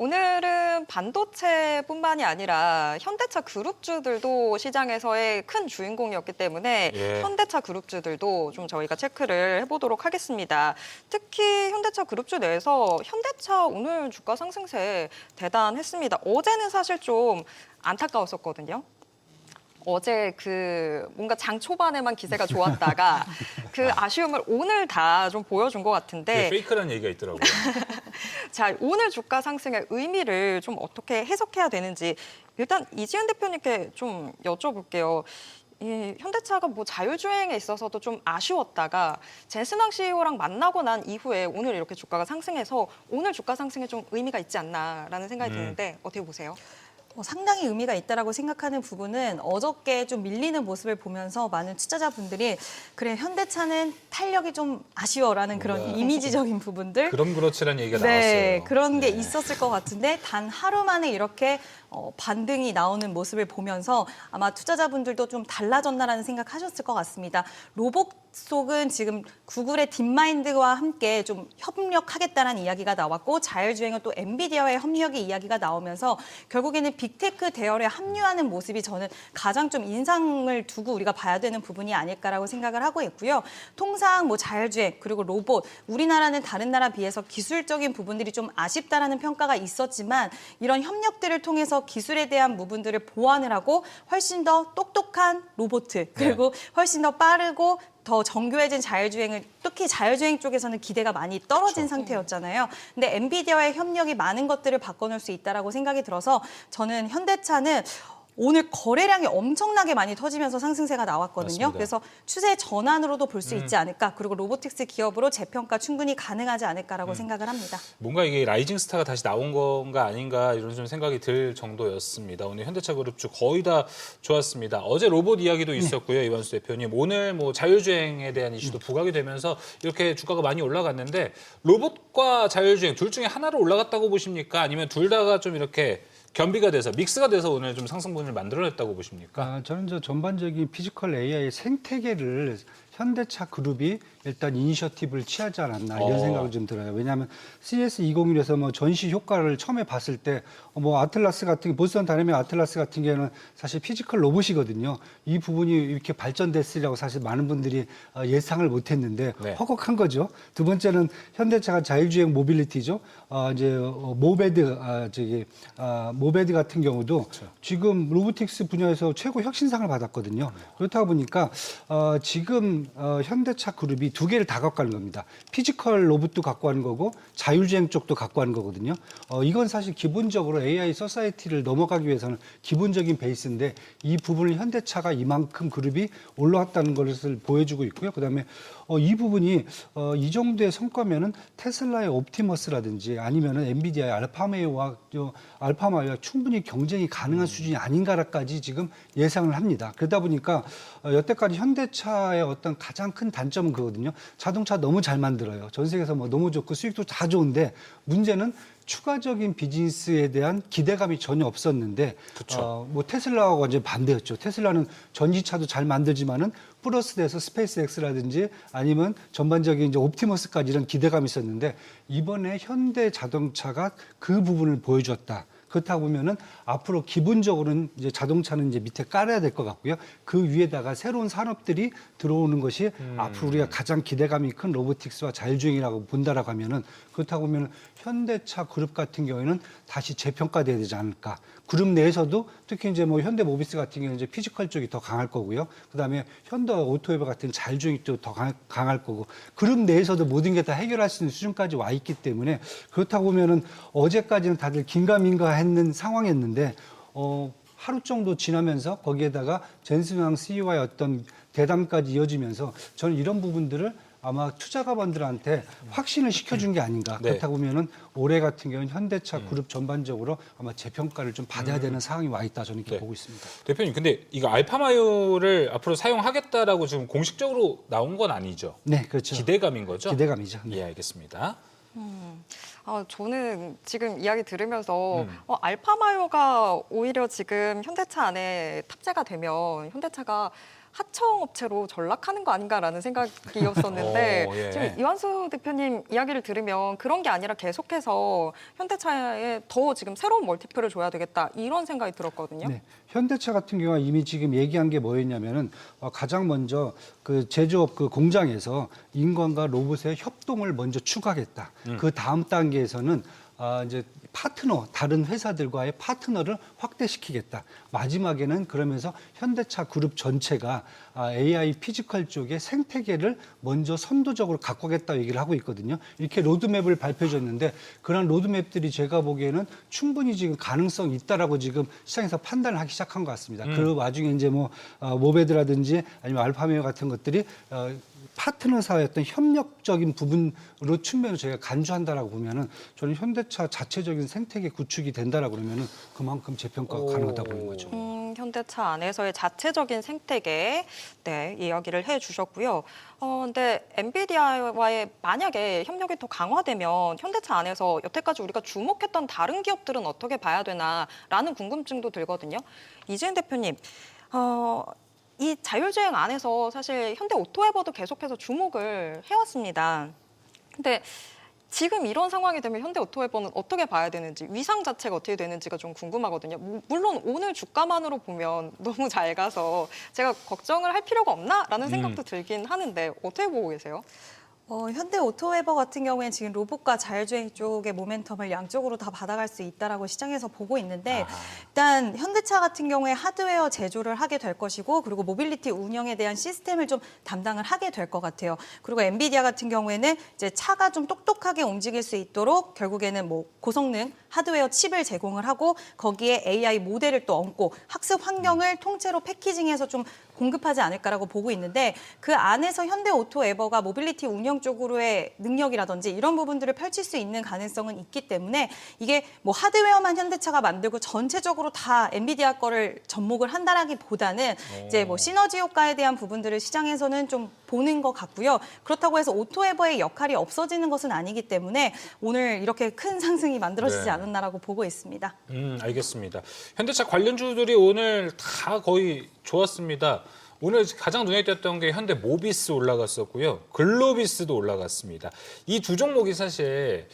오늘은 반도체뿐만이 아니라 현대차 그룹주들도 시장에서의 큰 주인공이었기 때문에 예. 현대차 그룹주들도 좀 저희가 체크를 해보도록 하겠습니다. 특히 현대차 그룹주 내에서 현대차 오늘 주가 상승세 대단했습니다. 어제는 사실 좀 안타까웠었거든요. 어제 뭔가 장 초반에만 기세가 좋았다가 그 아쉬움을 오늘 다 좀 보여준 것 같은데 페이크라는 얘기가 있더라고요. 자, 오늘 주가 상승의 의미를 좀 어떻게 해석해야 되는지 일단 이지은 대표님께 좀 여쭤볼게요. 이 현대차가 뭐 자율주행에 있어서도 좀 아쉬웠다가 젠슨왕 CEO랑 만나고 난 이후에 오늘 이렇게 주가가 상승해서 오늘 주가 상승에 좀 의미가 있지 않나라는 생각이 드는데 어떻게 보세요? 상당히 의미가 있다라고 생각하는 부분은 어저께 좀 밀리는 모습을 보면서 많은 투자자분들이 그래 현대차는 탄력이 좀 아쉬워라는 그런 이미지적인 부분들 그럼 그렇지라는 얘기가 네, 나왔어요. 그런 게 있었을 것 같은데 단 하루 만에 이렇게 반등이 나오는 모습을 보면서 아마 투자자분들도 좀 달라졌나라는 생각하셨을 것 같습니다. 로봇 속은 지금 구글의 딥마인드와 함께 좀 협력하겠다는 이야기가 나왔고 자율주행은 또 엔비디아와의 협력의 이야기가 나오면서 결국에는 빅테크 대열에 합류하는 모습이 저는 가장 좀 인상을 두고 우리가 봐야 되는 부분이 아닐까라고 생각을 하고 있고요. 통상 뭐 자율주행 그리고 로봇 우리나라는 다른 나라 비해서 기술적인 부분들이 좀 아쉽다라는 평가가 있었지만 이런 협력들을 통해서 기술에 대한 부분들을 보완을 하고 훨씬 더 똑똑한 로봇 그리고 훨씬 더 빠르고 더 정교해진 자율주행을 특히 자율주행 쪽에서는 기대가 많이 떨어진 상태였잖아요. 근데 엔비디아와의 협력이 많은 것들을 바꿔놓을 수 있다라고 생각이 들어서 저는 현대차는 오늘 거래량이 엄청나게 많이 터지면서 상승세가 나왔거든요. 맞습니다. 그래서 추세 전환으로도 볼 수 있지 않을까. 그리고 로보틱스 기업으로 재평가 충분히 가능하지 않을까라고 생각을 합니다. 뭔가 이게 라이징 스타가 다시 나온 건가 아닌가 이런 좀 생각이 들 정도였습니다. 오늘 현대차 그룹주 거의 다 좋았습니다. 어제 로봇 이야기도 있었고요. 이완수 대표님. 오늘 뭐 자율주행에 대한 이슈도 부각이 되면서 이렇게 주가가 많이 올라갔는데 로봇과 자율주행 둘 중에 하나로 올라갔다고 보십니까? 아니면 둘 다가 좀 이렇게 겸비가 돼서 믹스가 돼서 오늘 좀 상승분을 만들어냈다고 보십니까? 저는 전반적인 피지컬 AI 생태계를 현대차 그룹이 일단 이니셔티브를 취하지 않았나 이런 생각이 좀 들어요. 왜냐하면 CS2021에서 뭐 전시 효과를 처음에 봤을 때 뭐 아틀라스 같은 보스턴 다이내믹 아틀라스 같은 경우는 사실 피지컬 로봇이거든요. 이 부분이 이렇게 발전됐으리라고 사실 많은 분들이 예상을 못했는데 네. 허걱한 거죠. 두 번째는 현대차가 자율주행 모빌리티죠. 이제 모베드 같은 경우도 지금 로보틱스 분야에서 최고 혁신상을 받았거든요. 그렇다 보니까 지금 현대차 그룹이 두 개를 다 갖고 가는 겁니다. 피지컬 로봇도 갖고 가는 거고 자율주행 쪽도 갖고 가는 거거든요. 이건 사실 기본적으로 AI 소사이티를 넘어가기 위해서는 기본적인 베이스인데 이 부분을 현대차가 이만큼 그룹이 올라왔다는 것을 보여주고 있고요. 그다음에 이 부분이 이 정도의 성과면은 테슬라의 옵티머스라든지 아니면은 엔비디아의 알파마이와 충분히 경쟁이 가능한 수준이 아닌가라까지 지금 예상을 합니다. 그러다 보니까 여태까지 현대차의 어떤 가장 큰 단점은 그거거든요. 자동차 너무 잘 만들어요. 전 세계에서 뭐 너무 좋고 수익도 다 좋은데 문제는 추가적인 비즈니스에 대한 기대감이 전혀 없었는데 뭐 테슬라하고 완전 반대였죠. 테슬라는 전기차도 잘 만들지만은 플러스 돼서 스페이스X라든지 아니면 전반적인 이제 옵티머스까지 이런 기대감이 있었는데 이번에 현대 자동차가 그 부분을 보여줬다. 그렇다 보면은 앞으로 기본적으로는 이제 자동차는 이제 밑에 깔아야 될 것 같고요. 그 위에다가 새로운 산업들이 들어오는 것이 앞으로 우리가 가장 기대감이 큰 로보틱스와 자율주행이라고 본다라고 하면은 그렇다고 보면은 현대차 그룹 같은 경우에는 다시 재평가돼야 되지 않을까. 그룹 내에서도 특히 이제 뭐 현대모비스 같은 경우는 이제 피지컬 쪽이 더 강할 거고요. 그다음에 현대 오토웨버 같은 자율주행 쪽이 더 강할 거고 그룹 내에서도 모든 게 다 해결할 수 있는 수준까지 와 있기 때문에 그렇다고 보면은 어제까지는 다들 긴가민가 했는 상황이었는데 하루 정도 지나면서 거기에다가 젠슨왕 CEO와의 어떤 대담까지 이어지면서 저는 이런 부분들을 아마 투자가분들한테 확신을 시켜준 게 아닌가. 네. 그렇다고 보면은 올해 같은 경우는 현대차 그룹 전반적으로 아마 재평가를 좀 받아야 되는 상황이 와 있다. 저는 이렇게 네. 보고 있습니다. 대표님, 근데 이거 알파마요를 앞으로 사용하겠다라고 지금 공식적으로 나온 건 아니죠? 네, 그렇죠. 기대감인 거죠? 기대감이죠. 네. 예, 알겠습니다. 저는 지금 이야기 들으면서 알파마요가 오히려 지금 현대차 안에 탑재가 되면 현대차가 하청업체로 전락하는 거 아닌가라는 생각이었었는데 예. 지금 이완수 대표님 이야기를 들으면 그런 게 아니라 계속해서 현대차에 더 지금 새로운 멀티플을 줘야 되겠다 이런 생각이 들었거든요. 네. 현대차 같은 경우는 이미 지금 얘기한 게 뭐였냐면은 가장 먼저 그 제조업 그 공장에서 인간과 로봇의 협동을 먼저 추가하겠다. 그 다음 단계에서는 이제 파트너, 다른 회사들과의 파트너를 확대시키겠다. 마지막에는 그러면서 현대차 그룹 전체가 AI 피지컬 쪽의 생태계를 먼저 선도적으로 갖고 가겠다 얘기를 하고 있거든요. 이렇게 로드맵을 발표해 줬는데 그런 로드맵들이 제가 보기에는 충분히 지금 가능성이 있다라고 지금 시장에서 판단을 하기 시작한 것 같습니다. 그 와중에 이제 뭐 모베드라든지 아니면 알파메오 같은 것들이 파트너사의 어떤 협력적인 부분으로 측면을 저희가 간주한다라고 보면은 저는 현대차 자체적인 생태계 구축이 된다라고 그러면은 그만큼 재평가가 가능하다고 보는 거죠. 현대차 안에서의 자체적인 생태계, 네, 이야기를 해주셨고요. 근데 엔비디아와의 만약에 협력이 더 강화되면 현대차 안에서 여태까지 우리가 주목했던 다른 기업들은 어떻게 봐야 되나라는 궁금증도 들거든요. 이재은 대표님, 이 자율주행 안에서 사실 현대 오토에버도 계속해서 주목을 해왔습니다. 근데 지금 이런 상황이 되면 현대 오토에버는 어떻게 봐야 되는지, 위상 자체가 어떻게 되는지가 좀 궁금하거든요. 물론 오늘 주가만으로 보면 너무 잘 가서 제가 걱정을 할 필요가 없나라는 생각도 들긴 하는데 어떻게 보고 계세요? 현대 오토웨버 같은 경우에는 지금 로봇과 자율주행 쪽의 모멘텀을 양쪽으로 다 받아갈 수 있다라고 시장에서 보고 있는데 일단 현대차 같은 경우에 하드웨어 제조를 하게 될 것이고 그리고 모빌리티 운영에 대한 시스템을 좀 담당을 하게 될 것 같아요. 그리고 엔비디아 같은 경우에는 이제 차가 좀 똑똑하게 움직일 수 있도록 결국에는 뭐 고성능 하드웨어 칩을 제공을 하고 거기에 AI 모델을 또 얹고 학습 환경을 통째로 패키징해서 좀 공급하지 않을까라고 보고 있는데 그 안에서 현대 오토에버가 모빌리티 운영 쪽으로의 능력이라든지 이런 부분들을 펼칠 수 있는 가능성은 있기 때문에 이게 뭐 하드웨어만 현대차가 만들고 전체적으로 다 엔비디아 거를 접목을 한다라기보다는 이제 뭐 시너지 효과에 대한 부분들을 시장에서는 좀 보는 것 같고요. 그렇다고 해서 오토에버의 역할이 없어지는 것은 아니기 때문에 오늘 이렇게 큰 상승이 만들어지지 않았나라고 보고 있습니다. 알겠습니다. 현대차 관련주들이 오늘 다 거의 좋았습니다. 오늘 가장 눈에 띄었던 게 현대 모비스 올라갔었고요. 글로비스도 올라갔습니다. 이 두 종목이 사실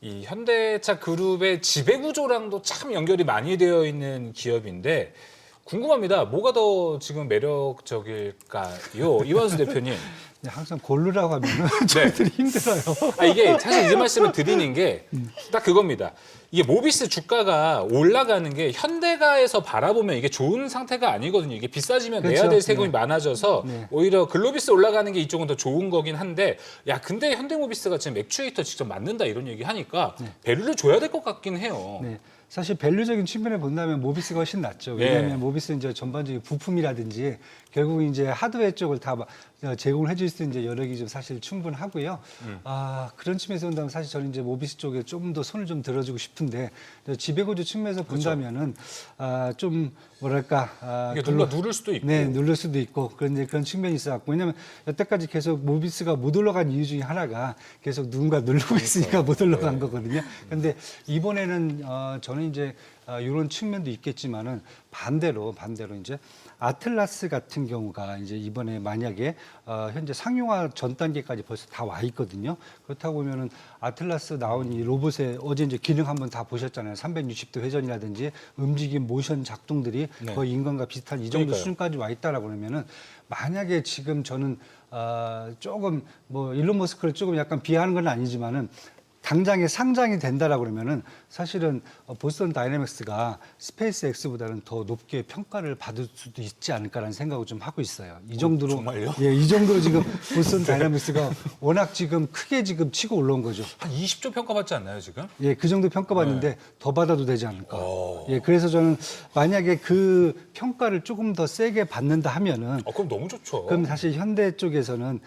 이 현대차 그룹의 지배구조랑도 참 연결이 많이 되어 있는 기업인데 궁금합니다. 뭐가 더 지금 매력적일까요? 이완수 대표님. 항상 고르라고 하면은 저희들이 힘들어요. 이게 사실 이 말씀을 드리는 게 딱 그겁니다. 이게 모비스 주가가 올라가는 게 현대가에서 바라보면 이게 좋은 상태가 아니거든요. 이게 비싸지면 그렇죠. 내야 될 세금이 네. 많아져서 네. 오히려 글로비스 올라가는 게 이쪽은 더 좋은 거긴 한데 근데 현대모비스가 지금 액추에이터 직접 만든다 이런 얘기 하니까 밸류를 줘야 될 것 같긴 해요. 네. 사실 밸류적인 측면에 본다면 모비스가 훨씬 낫죠. 왜냐하면 모비스는 이제 전반적인 부품이라든지 결국 이제 하드웨어 쪽을 다 제공을 해줄 수 있는 여력이 좀 사실 충분하고요. 그런 측면에서 본다면 사실 저는 이제 모비스 쪽에 조금 더 손을 좀 들어주고 싶은데 지배구조 측면에서 본다면은 좀 뭐랄까 이게 누가 누를 수도 있고. 네, 누를 수도 있고 그런 측면이 있어갖고 왜냐하면 여태까지 계속 모비스가 못 올라간 이유 중에 하나가 계속 누군가 누르고 있으니까 못 올라간 거거든요. 그런데 이번에는 저는 이제 이런 측면도 있겠지만은 반대로 이제 아틀라스 같은 경우가 이제 이번에 만약에 현재 상용화 전 단계까지 벌써 다 와 있거든요. 그렇다고 보면은 아틀라스 나온 이 로봇의 어제 이제 기능 한번 다 보셨잖아요. 360도 회전이라든지 움직임 모션 작동들이 거의 인간과 비슷한 이 정도 수준까지 와 있다라고 그러면은 만약에 지금 저는 조금 뭐 일론 머스크를 조금 약간 비하하는 건 아니지만은 당장에 상장이 된다라고 그러면은 사실은 보스턴 다이내믹스가 스페이스 X보다는 더 높게 평가를 받을 수도 있지 않을까라는 생각을 좀 하고 있어요. 이 정도로 정말요? 예, 이 정도로 지금 보스턴 다이내믹스가 워낙 지금 크게 지금 치고 올라온 거죠. 한 20조 평가받지 않나요 지금? 예, 그 정도 평가받는데 더 받아도 되지 않을까. 예, 그래서 저는 만약에 그 평가를 조금 더 세게 받는다 하면은 그럼 너무 좋죠. 그럼 사실 현대 쪽에서는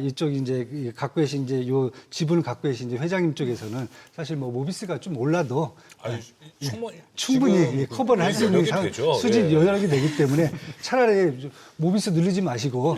이쪽 이제 갖고 계신 이제 요 지분을 갖고 계신 이제 회장님 쪽에 지역에서는 사실 뭐 모비스가 좀 올라도 아니, 충분히 지금 커버를 할 수 있는 여력이 되죠. 수준 예. 여력이 되기 때문에 차라리 모비스 누르지 마시고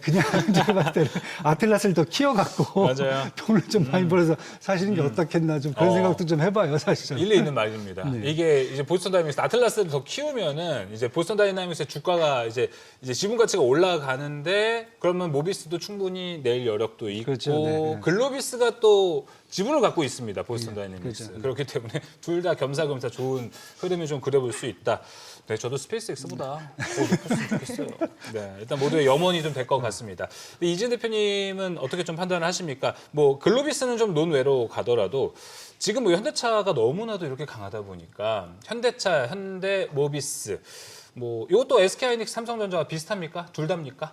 그냥 제가 봤을 때는 아틀라스를 더 키워갖고 맞아요. 돈을 좀 많이 벌어서 사시는 게 어떻겠나 좀 그런 생각도 좀 해봐요, 사실 저는. 일리 있는 말입니다. 네. 이게 이제 보스턴 다이내믹스 아틀라스를 더 키우면은 이제 보스턴 다이내믹스의 주가가 이제 지분 가치가 올라가는데 그러면 모비스도 충분히 낼 여력도 있고 그렇죠. 네. 글로비스가 또 지분을 갖고 있습니다. 보스턴 다이내믹스. 그렇죠. 그렇기 때문에 둘 다 겸사겸사 좋은 흐름을 좀 그려볼 수 있다. 네, 저도 스페이스X보다 더 높았으면 좋겠어요. 네, 일단 모두의 염원이 좀 될 것 같습니다. 이진 대표님은 어떻게 좀 판단을 하십니까? 뭐 글로비스는 좀 논외로 가더라도 지금 뭐 현대차가 너무나도 이렇게 강하다 보니까 현대차, 현대, 모비스 뭐 이것도 SK하이닉스, 삼성전자와 비슷합니까? 둘 다입니까?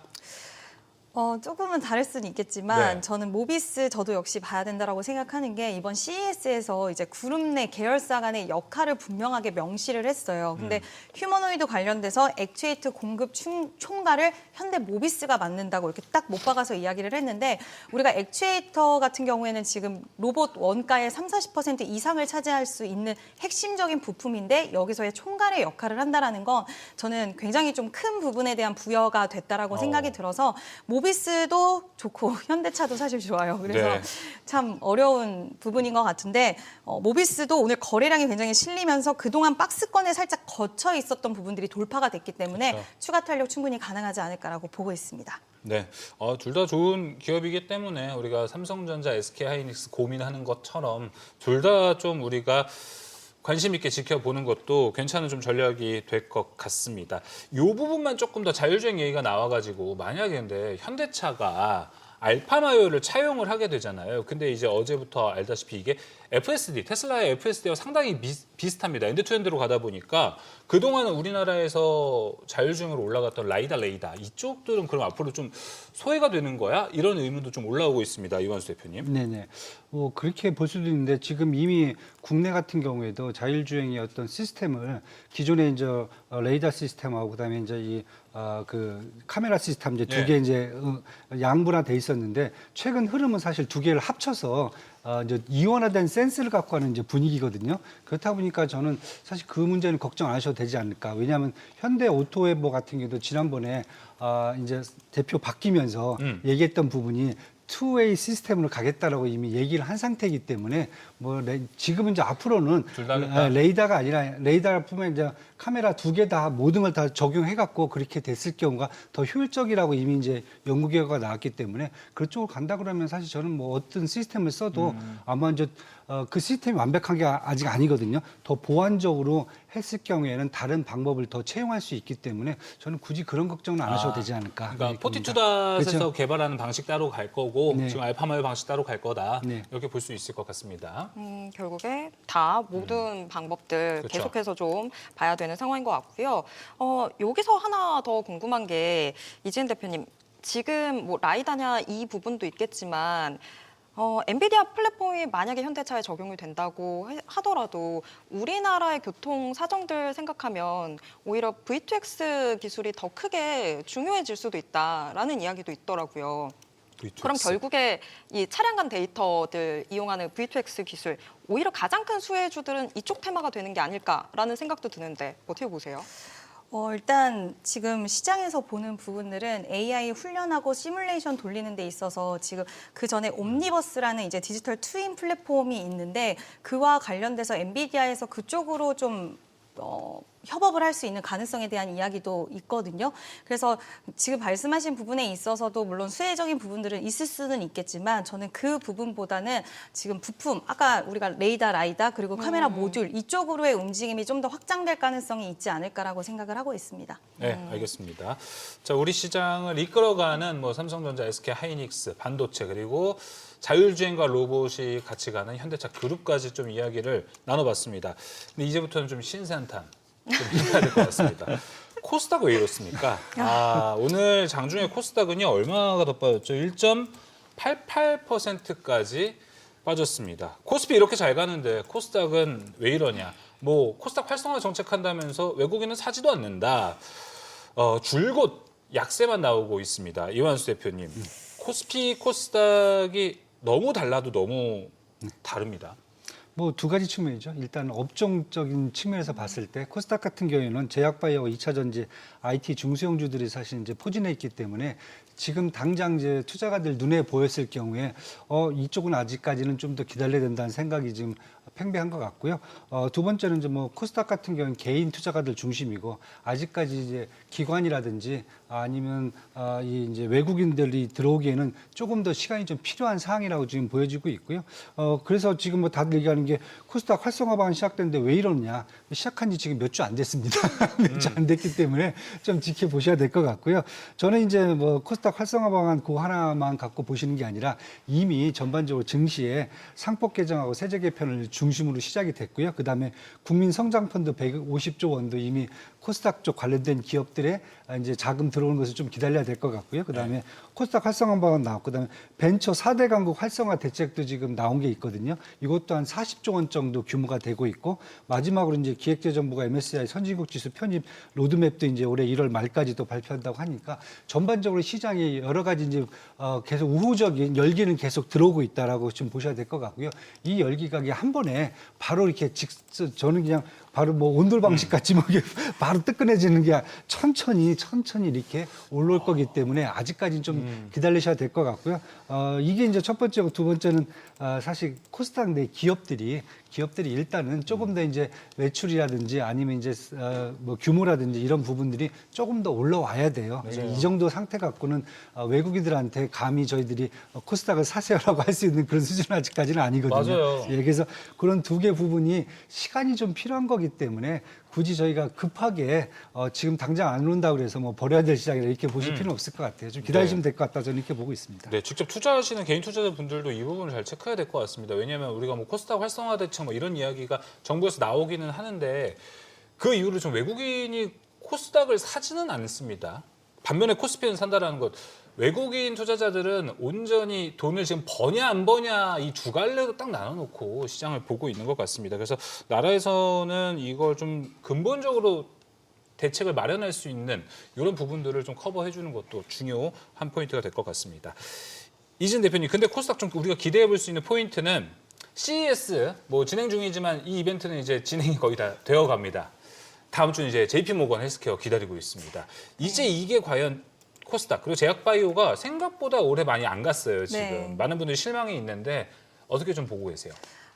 조금은 다를 수는 있겠지만 네. 저는 모비스 저도 역시 봐야 된다라고 생각하는 게 이번 CES에서 이제 그룹 내 계열사 간의 역할을 분명하게 명시를 했어요. 근데 휴머노이드 관련돼서 액추에이터 공급 총괄을 현대 모비스가 맡는다고 이렇게 딱 못 박아서 이야기를 했는데 우리가 액추에이터 같은 경우에는 지금 로봇 원가의 30-40% 이상을 차지할 수 있는 핵심적인 부품인데 여기서의 총괄의 역할을 한다라는 건 저는 굉장히 좀 큰 부분에 대한 부여가 됐다라고 생각이 들어서 모비스도 좋고 현대차도 사실 좋아요. 그래서 네. 참 어려운 부분인 것 같은데 모비스도 오늘 거래량이 굉장히 실리면서 그동안 박스권에 살짝 거쳐 있었던 부분들이 돌파가 됐기 때문에 그렇죠. 추가 탄력 충분히 가능하지 않을까라고 보고 있습니다. 네, 둘 다 좋은 기업이기 때문에 우리가 삼성전자, SK하이닉스 고민하는 것처럼 둘 다 좀 우리가 관심 있게 지켜보는 것도 괜찮은 좀 전략이 될 것 같습니다. 이 부분만 조금 더 자율주행 얘기가 나와가지고 만약에 근데 현대차가 알파마요를 차용을 하게 되잖아요. 근데 이제 어제부터 알다시피 이게 FSD, 테슬라의 FSD와 상당히 비슷합니다. 엔드-투-엔드로 가다 보니까 그동안은 우리나라에서 자율주행으로 올라갔던 레이다 이쪽들은 그럼 앞으로 좀 소외가 되는 거야? 이런 의문도 좀 올라오고 있습니다. 이완수 대표님. 네네. 뭐 그렇게 볼 수도 있는데 지금 이미 국내 같은 경우에도 자율주행의 어떤 시스템을 기존에 이제 레이더 시스템하고 그다음에 이제 그 카메라 시스템 이제 두 개 이제 양분화돼 있었는데 최근 흐름은 사실 두 개를 합쳐서 이제 이원화된 센스를 갖고 하는 이제 분위기거든요. 그렇다 보니까 저는 사실 그 문제는 걱정 안 하셔도 되지 않을까. 왜냐하면 현대 오토웨버 같은 경우도 지난번에 이제 대표 바뀌면서 얘기했던 부분이 투웨이 시스템으로 가겠다라고 이미 얘기를 한 상태이기 때문에 뭐 지금은 이제 앞으로는 둘다 하겠다. 레이더가 아니라 레이더뿐만 이제 카메라 두 개 다 모든 걸 다 적용해 갖고 그렇게 됐을 경우가 더 효율적이라고 이미 이제 연구 결과가 나왔기 때문에 그쪽으로 간다 그러면 사실 저는 뭐 어떤 시스템을 써도 아마 이제 그 시스템이 완벽한 게 아직 아니거든요. 더 보완적으로 했을 경우에는 다른 방법을 더 채용할 수 있기 때문에 저는 굳이 그런 걱정은 안 하셔도 되지 않을까. 그러니까 이렇게 봅니다. 포티투닷에서 그렇죠? 개발하는 방식 따로 갈 거고 네. 지금 알파마요 방식 따로 갈 거다. 네. 이렇게 볼 수 있을 것 같습니다. 결국에 다 모든 방법들 그렇죠. 계속해서 좀 봐야 되는 상황인 것 같고요. 여기서 하나 더 궁금한 게 이지은 대표님, 지금 뭐 라이다냐 이 부분도 있겠지만 엔비디아 플랫폼이 만약에 현대차에 적용이 된다고 하더라도 우리나라의 교통 사정들 생각하면 오히려 V2X 기술이 더 크게 중요해질 수도 있다라는 이야기도 있더라고요. 그럼 결국에 이 차량 간 데이터들 이용하는 V2X 기술 오히려 가장 큰 수혜주들은 이쪽 테마가 되는 게 아닐까라는 생각도 드는데 어떻게 보세요? 일단 지금 시장에서 보는 부분들은 AI 훈련하고 시뮬레이션 돌리는 데 있어서 지금 그 전에 옴니버스라는 이제 디지털 트윈 플랫폼이 있는데 그와 관련돼서 엔비디아에서 그쪽으로 좀 협업을 할 수 있는 가능성에 대한 이야기도 있거든요. 그래서 지금 말씀하신 부분에 있어서도 물론 수혜적인 부분들은 있을 수는 있겠지만 저는 그 부분보다는 지금 부품, 아까 우리가 라이다 그리고 카메라 모듈 이쪽으로의 움직임이 좀 더 확장될 가능성이 있지 않을까라고 생각을 하고 있습니다. 네, 알겠습니다. 자, 우리 시장을 이끌어가는 뭐 삼성전자, SK하이닉스, 반도체 그리고 자율주행과 로봇이 같이 가는 현대차 그룹까지 좀 이야기를 나눠봤습니다. 근데 이제부터는 좀 신세한탄 좀 해야 될 것 같습니다. 코스닥 왜 이렇습니까? 오늘 장중에 코스닥은요 얼마가 더 빠졌죠? 1.88%까지 빠졌습니다. 코스피 이렇게 잘 가는데 코스닥은 왜 이러냐? 뭐 코스닥 활성화 정책한다면서 외국인은 사지도 않는다. 줄곧 약세만 나오고 있습니다. 이완수 대표님. 코스피, 코스닥이 너무 달라도 너무 다릅니다. 뭐 두 가지 측면이죠. 일단 업종적인 측면에서 봤을 때 코스닥 같은 경우에는 제약바이오와 2차 전지, IT 중소형주들이 사실 이제 포진해 있기 때문에 지금 당장 이제 투자가들 눈에 보였을 경우에 이쪽은 아직까지는 좀 더 기다려야 된다는 생각이 지금 팽배한 것 같고요. 두 번째는 이제 뭐 코스닥 같은 경우는 개인 투자가들 중심이고 아직까지 이제 기관이라든지 아니면 이 이제 외국인들이 들어오기에는 조금 더 시간이 좀 필요한 상황이라고 지금 보여지고 있고요. 그래서 지금 뭐 다들 얘기하는 게 코스닥 활성화 방안 시작됐는데 왜 이러느냐? 시작한 지 지금 몇 주 안 됐습니다. 몇 주 안 됐기 때문에 좀 지켜보셔야 될 것 같고요. 저는 이제 뭐 코스닥 활성화 방안 그 하나만 갖고 보시는 게 아니라 이미 전반적으로 증시에 상법 개정하고 세제 개편을 중심으로 시작이 됐고요. 그다음에 국민성장펀드 150조 원도 이미 코스닥 쪽 관련된 기업들의 이제 자금 들어오는 것을 좀 기다려야 될 것 같고요. 그다음에 코스닥 활성화 방안 나왔고, 그다음에 벤처 4대 강국 활성화 대책도 지금 나온 게 있거든요. 이것도 한 40조 원 정도 규모가 되고 있고, 마지막으로 이제 기획재정부가 MSCI 선진국 지수 편입 로드맵도 이제 올해 1월 말까지도 발표한다고 하니까 전반적으로 시장이 여러 가지 이제 계속 우호적인 열기는 계속 들어오고 있다라고 좀 보셔야 될 것 같고요. 이 열기가 한 번에 바로 이렇게 저는 그냥 바로 뭐 온돌 방식 같이 뭐 이게 바로 뜨끈해지는 게 천천히 이렇게 올라올 거기 때문에 아직까지는 좀 기다리셔야 될 것 같고요. 이게 이제 첫 번째고, 두 번째는 사실 코스닥 내 기업들이 일단은 조금 더 이제 매출이라든지 아니면 이제 뭐 규모라든지 이런 부분들이 조금 더 올라와야 돼요. 이 정도 상태 갖고는 외국인들한테 감히 저희들이 코스닥을 사세요라고 할 수 있는 그런 수준은 아직까지는 아니거든요. 맞아요. 예, 그래서 그런 두 개 부분이 시간이 좀 필요한 거기 때문에 굳이 저희가 급하게 지금 당장 안 오른다고 그래서 뭐 버려야 될 시장이라 이렇게 보실 필요는 없을 것 같아요. 좀 기다리시면 될 것 같다, 저는 이렇게 보고 있습니다. 네, 직접 투자하시는 개인 투자자분들도 이 부분을 잘 체크해야 될 것 같습니다. 왜냐하면 우리가 뭐 코스닥 활성화 대책 뭐 이런 이야기가 정부에서 나오기는 하는데 그 이후로 좀 외국인이 코스닥을 사지는 않습니다. 반면에 코스피는 산다라는 것, 외국인 투자자들은 온전히 돈을 지금 버냐 안 버냐 이 두 갈래로 딱 나눠놓고 시장을 보고 있는 것 같습니다. 그래서 나라에서는 이걸 좀 근본적으로 대책을 마련할 수 있는 이런 부분들을 좀 커버해 주는 것도 중요한 포인트가 될 것 같습니다. 이진 대표님, 근데 코스닥 좀 우리가 기대해 볼 수 있는 포인트는 CES 뭐 진행 중이지만 이 이벤트는 이제 진행이 거의 다 되어 갑니다. 다음 주는 이제 JP모건 헬스케어 기다리고 있습니다. 이제 이게 과연 코스닥 그리고 제약바이오가 생각보다 올해 많이 안 갔어요. 지금 네. 많은 분들이 실망이 있는데 어떻게 좀 보고 계세요?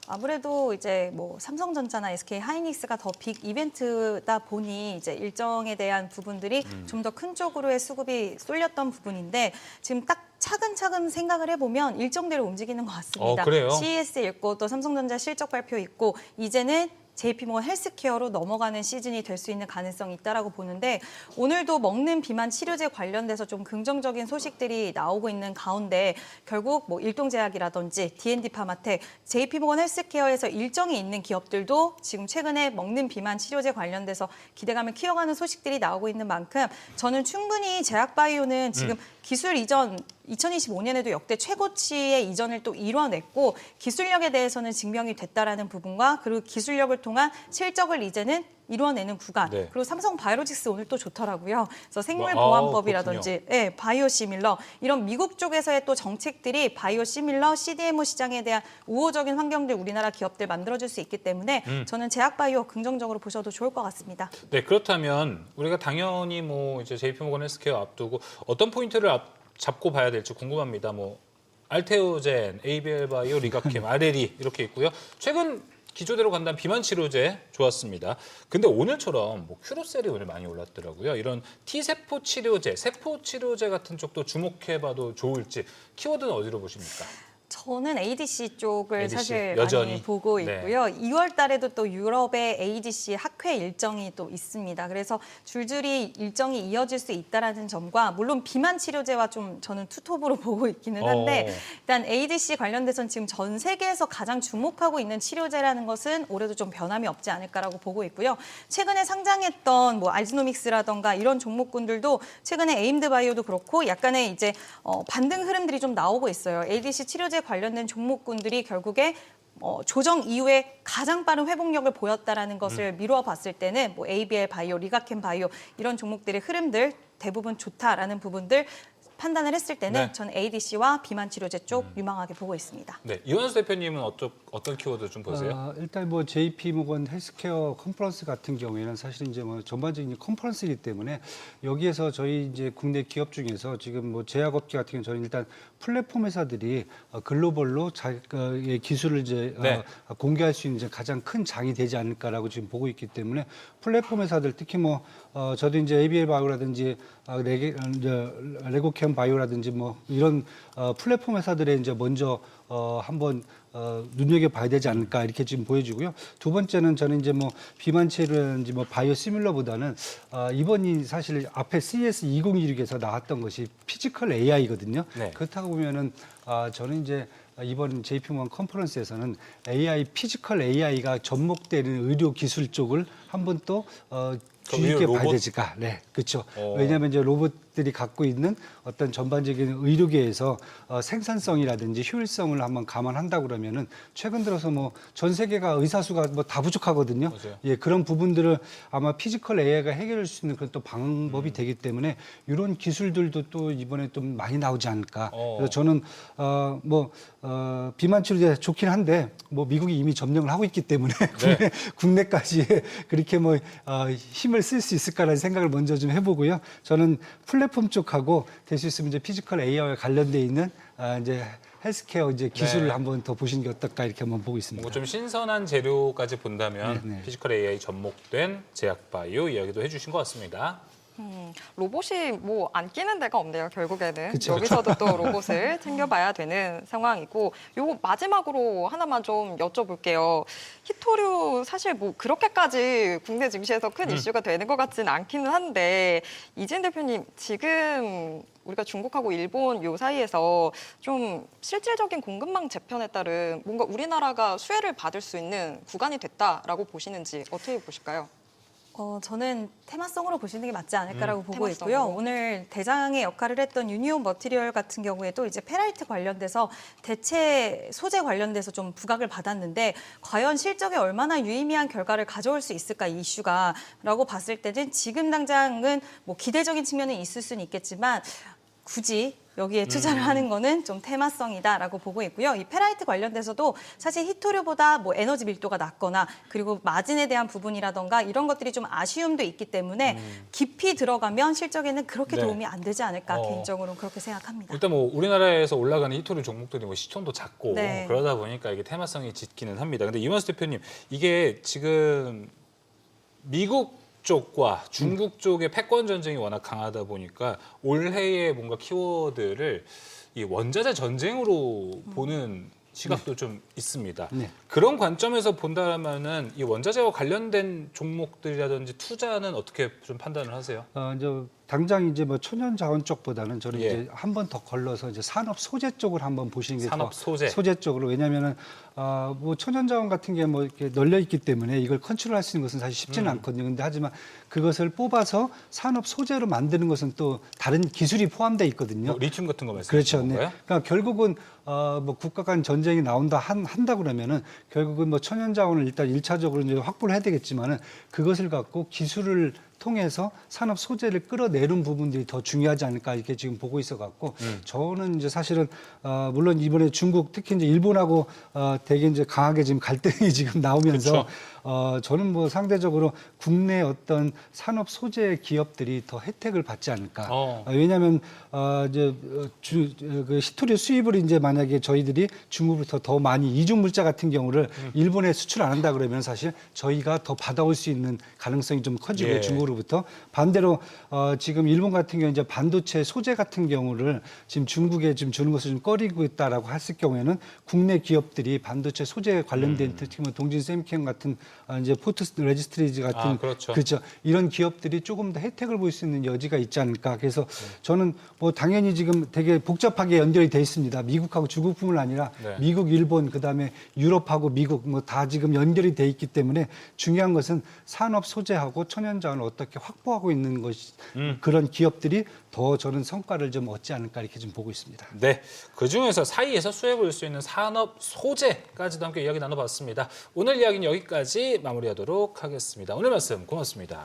아무래도 이제 뭐 삼성전자나 SK 하이닉스가 더 빅 이벤트다 보니 이제 일정에 대한 부분들이 좀 더 큰 쪽으로의 수급이 쏠렸던 부분인데 지금 딱 차근차근 생각을 해보면 일정대로 움직이는 것 같습니다. 그래요? CES 있고 또 삼성전자 실적 발표 있고 이제는 JP모건 헬스케어로 넘어가는 시즌이 될 수 있는 가능성이 있다라고 보는데 오늘도 먹는 비만 치료제 관련돼서 좀 긍정적인 소식들이 나오고 있는 가운데 결국 뭐 일동제약이라든지 D&D 파마텍, JP모건 헬스케어에서 일정이 있는 기업들도 지금 최근에 먹는 비만 치료제 관련돼서 기대감을 키워가는 소식들이 나오고 있는 만큼 저는 충분히 제약바이오는 지금 기술 이전 2025년에도 역대 최고치의 이전을 또 이뤄냈고 기술력에 대해서는 증명이 됐다라는 부분과 그리고 기술력을 통한 실적을 이제는 이루어내는 구간. 네. 그리고 삼성 바이오로직스 오늘 또 좋더라고요. 그래서 생물 그렇군요. 보안법이라든지 바이오시밀러 이런 미국 쪽에서의 또 정책들이 바이오시밀러 CDMO 시장에 대한 우호적인 환경들 우리나라 기업들 만들어줄 수 있기 때문에 저는 제약바이오 긍정적으로 보셔도 좋을 것 같습니다. 네, 그렇다면 우리가 당연히 뭐 이제 JP모건 헬스케어 앞두고 어떤 포인트를 잡고 봐야 될지 궁금합니다. 뭐 알테오젠, ABL바이오, 리가캠, RLE 이렇게 있고요. 최근 기조대로 간다면 비만 치료제 좋았습니다. 근데 오늘처럼 뭐 큐로셀이 오늘 많이 올랐더라고요. 이런 T세포 치료제, 세포 치료제 같은 쪽도 주목해봐도 좋을지 키워드는 어디로 보십니까? 저는 ADC 쪽을 ADC, 사실 여전히. 많이 보고 네. 있고요. 2월 달에도 또 유럽의 ADC 학회 일정이 또 있습니다. 그래서 줄줄이 일정이 이어질 수 있다라는 점과 물론 비만 치료제와 좀 저는 투톱으로 보고 있기는 한데 일단 ADC 관련돼서는 지금 전 세계에서 가장 주목하고 있는 치료제라는 것은 올해도 좀 변함이 없지 않을까라고 보고 있고요. 최근에 상장했던 뭐 알지노믹스라던가 이런 종목군들도 최근에 에임드바이오도 그렇고 약간의 이제 반등 흐름들이 좀 나오고 있어요. ADC 치료제 관련된 종목군들이 결국에 조정 이후에 가장 빠른 회복력을 보였다라는 것을 미루어 봤을 때는 뭐 ABL 바이오, 리가캠 바이오 이런 종목들의 흐름들 대부분 좋다라는 부분들 판단을 했을 때는 네. 전 ADC와 비만 치료제 쪽 유망하게 보고 있습니다. 네, 이원수 대표님은 어떤 키워드 좀 보세요? 일단 뭐 JP 모건 헬스케어 컨퍼런스 같은 경우에는 사실 이제 뭐 전반적인 컨퍼런스이기 때문에 여기에서 저희 이제 국내 기업 중에서 지금 뭐 제약업계 같은 경우는 저는 일단 플랫폼 회사들이 글로벌로 자기의 기술을 이제 네. 공개할 수 있는 이제 가장 큰 장이 되지 않을까라고 지금 보고 있기 때문에 플랫폼 회사들 특히 뭐 저도 이제 ABL 바이오라든지 레고캠 바이오라든지 뭐 이런 플랫폼 회사들의 이제 먼저 한번 눈여겨봐야 되지 않을까 이렇게 지금 보여지고요. 두 번째는 저는 이제 뭐 비만 치료라든지 뭐 바이오 시뮬러보다는 이번이 사실 앞에 CES 2016에서 나왔던 것이 피지컬 AI거든요. 네. 그렇다고 보면은 저는 이제 이번 JP모건 컨퍼런스에서는 AI 피지컬 AI가 접목되는 의료 기술 쪽을 한번 또 주의 깊게 봐야 되지까. 네, 그렇죠. 왜냐하면 이제 로봇들이 갖고 있는 어떤 전반적인 의료계에서 생산성이라든지 효율성을 한번 감안한다 그러면은 최근 들어서 뭐 전 세계가 의사 수가 뭐 다 부족하거든요. 맞아요. 예, 그런 부분들을 아마 피지컬 AI가 해결할 수 있는 그런 또 방법이 되기 때문에 이런 기술들도 또 이번에 좀 많이 나오지 않을까. 그래서 저는 비만 치료제 좋긴 한데 뭐 미국이 이미 점령을 하고 있기 때문에 국내까지 그렇게 뭐 힘을 쓸 수 있을까라는 생각을 먼저 좀 해보고요. 저는 플랫폼 쪽하고 될 수 있으면 이제 피지컬 AI와 관련돼 있는 이제 헬스케어 이제 기술을 네. 한번 더 보시는 게 어떨까 이렇게 한번 보고 있습니다. 뭐 좀 신선한 재료까지 본다면 네, 네. 피지컬 AI 접목된 제약바이오 이야기도 해주신 것 같습니다. 로봇이 뭐 안 끼는 데가 없네요. 결국에는 그쵸. 여기서도 또 로봇을 챙겨봐야 되는 상황이고, 요 마지막으로 하나만 좀 여쭤볼게요. 히토류 사실 뭐 그렇게까지 국내 증시에서 큰 이슈가 되는 것 같지는 않기는 한데, 이진 대표님 지금 우리가 중국하고 일본 요 사이에서 좀 실질적인 공급망 재편에 따른 뭔가 우리나라가 수혜를 받을 수 있는 구간이 됐다라고 보시는지 어떻게 보실까요? 저는 테마성으로 보시는 게 맞지 않을까라고 보고 있고요. 테마성으로. 오늘 대장의 역할을 했던 유니온 머티리얼 같은 경우에도 이제 페라이트 관련돼서 대체 소재 관련돼서 좀 부각을 받았는데, 과연 실적에 얼마나 유의미한 결과를 가져올 수 있을까 이 이슈가라고 봤을 때는 지금 당장은 뭐 기대적인 측면은 있을 수는 있겠지만 굳이 여기에 투자를 하는 거는 좀 테마성이다라고 보고 있고요. 이 페라이트 관련돼서도 사실 히토류보다 뭐 에너지 밀도가 낮거나 그리고 마진에 대한 부분이라던가 이런 것들이 좀 아쉬움도 있기 때문에 깊이 들어가면 실적에는 그렇게 네. 도움이 안 되지 않을까 개인적으로는 그렇게 생각합니다. 일단 뭐 우리나라에서 올라가는 히토류 종목들이 뭐 시총도 작고 네. 그러다 보니까 이게 테마성이 짙기는 합니다. 근데 이만수 대표님, 이게 지금 미국 쪽과 중국 쪽의 패권 전쟁이 워낙 강하다 보니까 올해의 뭔가 키워드를 이 원자재 전쟁으로 보는 시각도 좀 있습니다. 네. 그런 관점에서 본다면은 이 원자재와 관련된 종목들이라든지 투자는 어떻게 좀 판단을 하세요? 이제 당장 이제 뭐 천연 자원 쪽보다는 저는 예. 이제 한 번 더 걸러서 이제 산업 소재 쪽을 한번 보시는 게 산업 더 소재. 쪽으로. 왜냐하면은 뭐 천연 자원 같은 게 뭐 이렇게 널려 있기 때문에 이걸 컨트롤할 수 있는 것은 사실 쉽지는 않거든요. 근데 하지만 그것을 뽑아서 산업 소재로 만드는 것은 또 다른 기술이 포함되어 있거든요. 뭐 리튬 같은 거 그렇죠. 말씀하시는 네. 건가요? 그러니까 결국은 뭐 국가 간 전쟁이 나온다 한다 그러면은 결국은 뭐 천연 자원을 일단 일차적으로 이제 확보를 해야 되겠지만은 그것을 갖고 기술을 통해서 산업 소재를 끌어내는 부분들이 더 중요하지 않을까 이렇게 지금 보고 있어 갖고 저는 이제 사실은 물론 이번에 중국 특히 이제 일본하고 되게 이제 강하게 지금 갈등이 지금 나오면서 저는 뭐 상대적으로 국내 어떤 산업 소재 기업들이 더 혜택을 받지 않을까. 왜냐하면 이제 그 히토류 수입을 이제 만약에 저희들이 중국부터 더 많이 이중 물자 같은 경우를 일본에 수출 안 한다 그러면 사실 저희가 더 받아올 수 있는 가능성이 좀 커지고 예. 중국으로부터 반대로 지금 일본 같은 경우 이제 반도체 소재 같은 경우를 지금 중국에 지금 주는 것을 좀 꺼리고 있다라고 했을 경우에는 국내 기업들이 반도체 소재 관련된 특히 뭐 동진 세미캠 같은 이제 포트 레지스트리즈 같은 그렇죠. 이런 기업들이 조금 더 혜택을 볼 수 있는 여지가 있지 않을까. 그래서 저는 뭐 당연히 지금 되게 복잡하게 연결이 돼 있습니다. 미국하고 중국뿐만 아니라 네. 미국, 일본, 그다음에 유럽하고 미국 뭐 다 지금 연결이 돼 있기 때문에 중요한 것은 산업 소재하고 천연 자원을 어떻게 확보하고 있는 것이 그런 기업들이 더 저는 성과를 좀 얻지 않을까 이렇게 좀 보고 있습니다. 네, 그중에서 사이에서 수혜 볼 수 있는 산업 소재까지도 함께 이야기 나눠봤습니다. 오늘 이야기는 여기까지 마무리하도록 하겠습니다. 오늘 말씀 고맙습니다.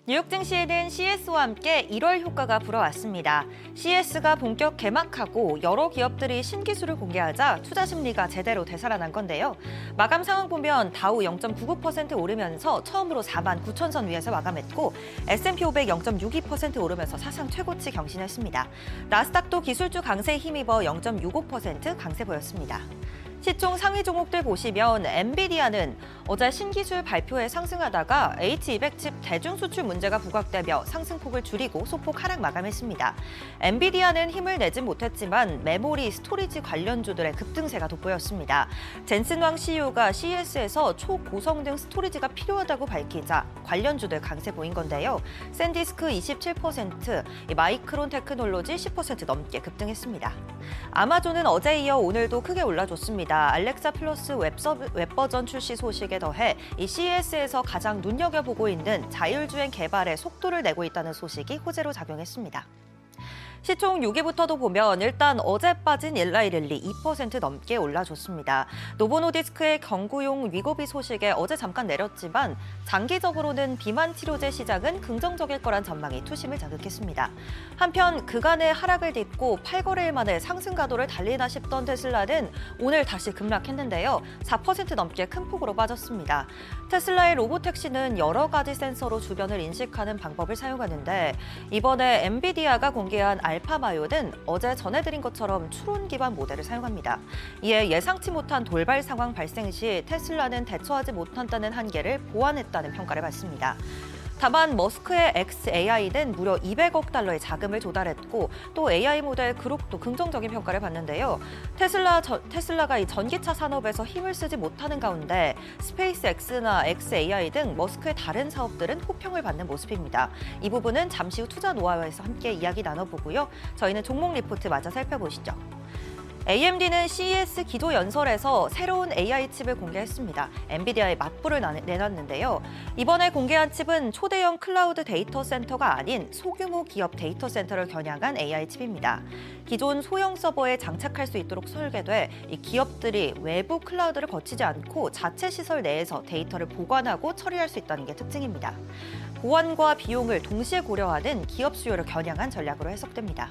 뉴욕 증시에는 CES와 함께 1월 효과가 불어왔습니다. CES가 본격 개막하고 여러 기업들이 신기술을 공개하자 투자 심리가 제대로 되살아난 건데요. 마감 상황 보면 다우 0.99% 오르면서 처음으로 49,000선 위에서 마감했고 S&P 500 0.62% 오르면서 사상 최고치 경신했습니다. 나스닥도 기술주 강세에 힘입어 0.65% 강세 보였습니다. 시총 상위 종목들 보시면 엔비디아는 어제 신기술 발표에 상승하다가 H200 칩 대중 수출 문제가 부각되며 상승폭을 줄이고 소폭 하락 마감했습니다. 엔비디아는 힘을 내진 못했지만 메모리, 스토리지 관련주들의 급등세가 돋보였습니다. 젠슨 왕 CEO가 CES에서 초고성능 스토리지가 필요하다고 밝히자 관련주들 강세 보인 건데요. 샌디스크 27%, 마이크론 테크놀로지 10% 넘게 급등했습니다. 아마존은 어제 이어 오늘도 크게 올라줬습니다. 알렉사 플러스 웹버전 출시 소식에 더해 이 CES에서 가장 눈여겨보고 있는 자율주행 개발에 속도를 내고 있다는 소식이 호재로 작용했습니다. 시총 6위부터도 보면 일단 어제 빠진 일라이릴리 2% 넘게 올라줬습니다. 노보노디스크의 경구용 위고비 소식에 어제 잠깐 내렸지만 장기적으로는 비만 치료제 시장은 긍정적일 거란 전망이 투심을 자극했습니다. 한편 그간의 하락을 딛고 8거래일 만에 상승 가도를 달리나 싶던 테슬라는 오늘 다시 급락했는데요. 4% 넘게 큰 폭으로 빠졌습니다. 테슬라의 로보택시는 여러 가지 센서로 주변을 인식하는 방법을 사용하는데 이번에 엔비디아가 공개한 알파마요는 어제 전해드린 것처럼 추론 기반 모델을 사용합니다. 이에 예상치 못한 돌발 상황 발생 시 테슬라는 대처하지 못한다는 한계를 보완했다는 평가를 받습니다. 다만 머스크의 xAI는 무려 200억 달러의 자금을 조달했고 또 AI 모델 그룹도 긍정적인 평가를 받는데요. 테슬라가 이 전기차 산업에서 힘을 쓰지 못하는 가운데 스페이스X나 xAI 등 머스크의 다른 사업들은 호평을 받는 모습입니다. 이 부분은 잠시 후 투자 노하우에서 함께 이야기 나눠보고요. 저희는 종목 리포트 마저 살펴보시죠. AMD는 CES 기조 연설에서 새로운 AI 칩을 공개했습니다. 엔비디아의 맞불을 내놨는데요. 이번에 공개한 칩은 초대형 클라우드 데이터 센터가 아닌 소규모 기업 데이터 센터를 겨냥한 AI 칩입니다. 기존 소형 서버에 장착할 수 있도록 설계돼 이 기업들이 외부 클라우드를 거치지 않고 자체 시설 내에서 데이터를 보관하고 처리할 수 있다는 게 특징입니다. 보안과 비용을 동시에 고려하는 기업 수요를 겨냥한 전략으로 해석됩니다.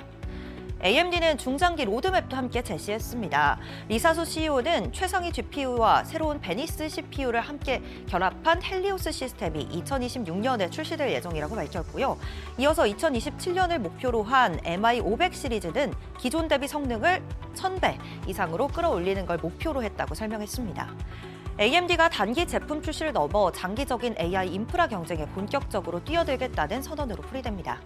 AMD는 중장기 로드맵도 함께 제시했습니다. 리사소 CEO는 최상위 GPU와 새로운 베니스 CPU를 함께 결합한 헬리오스 시스템이 2026년에 출시될 예정이라고 밝혔고요. 이어서 2027년을 목표로 한 MI500 시리즈는 기존 대비 성능을 1000배 이상으로 끌어올리는 걸 목표로 했다고 설명했습니다. AMD가 단기 제품 출시를 넘어 장기적인 AI 인프라 경쟁에 본격적으로 뛰어들겠다는 선언으로 풀이됩니다.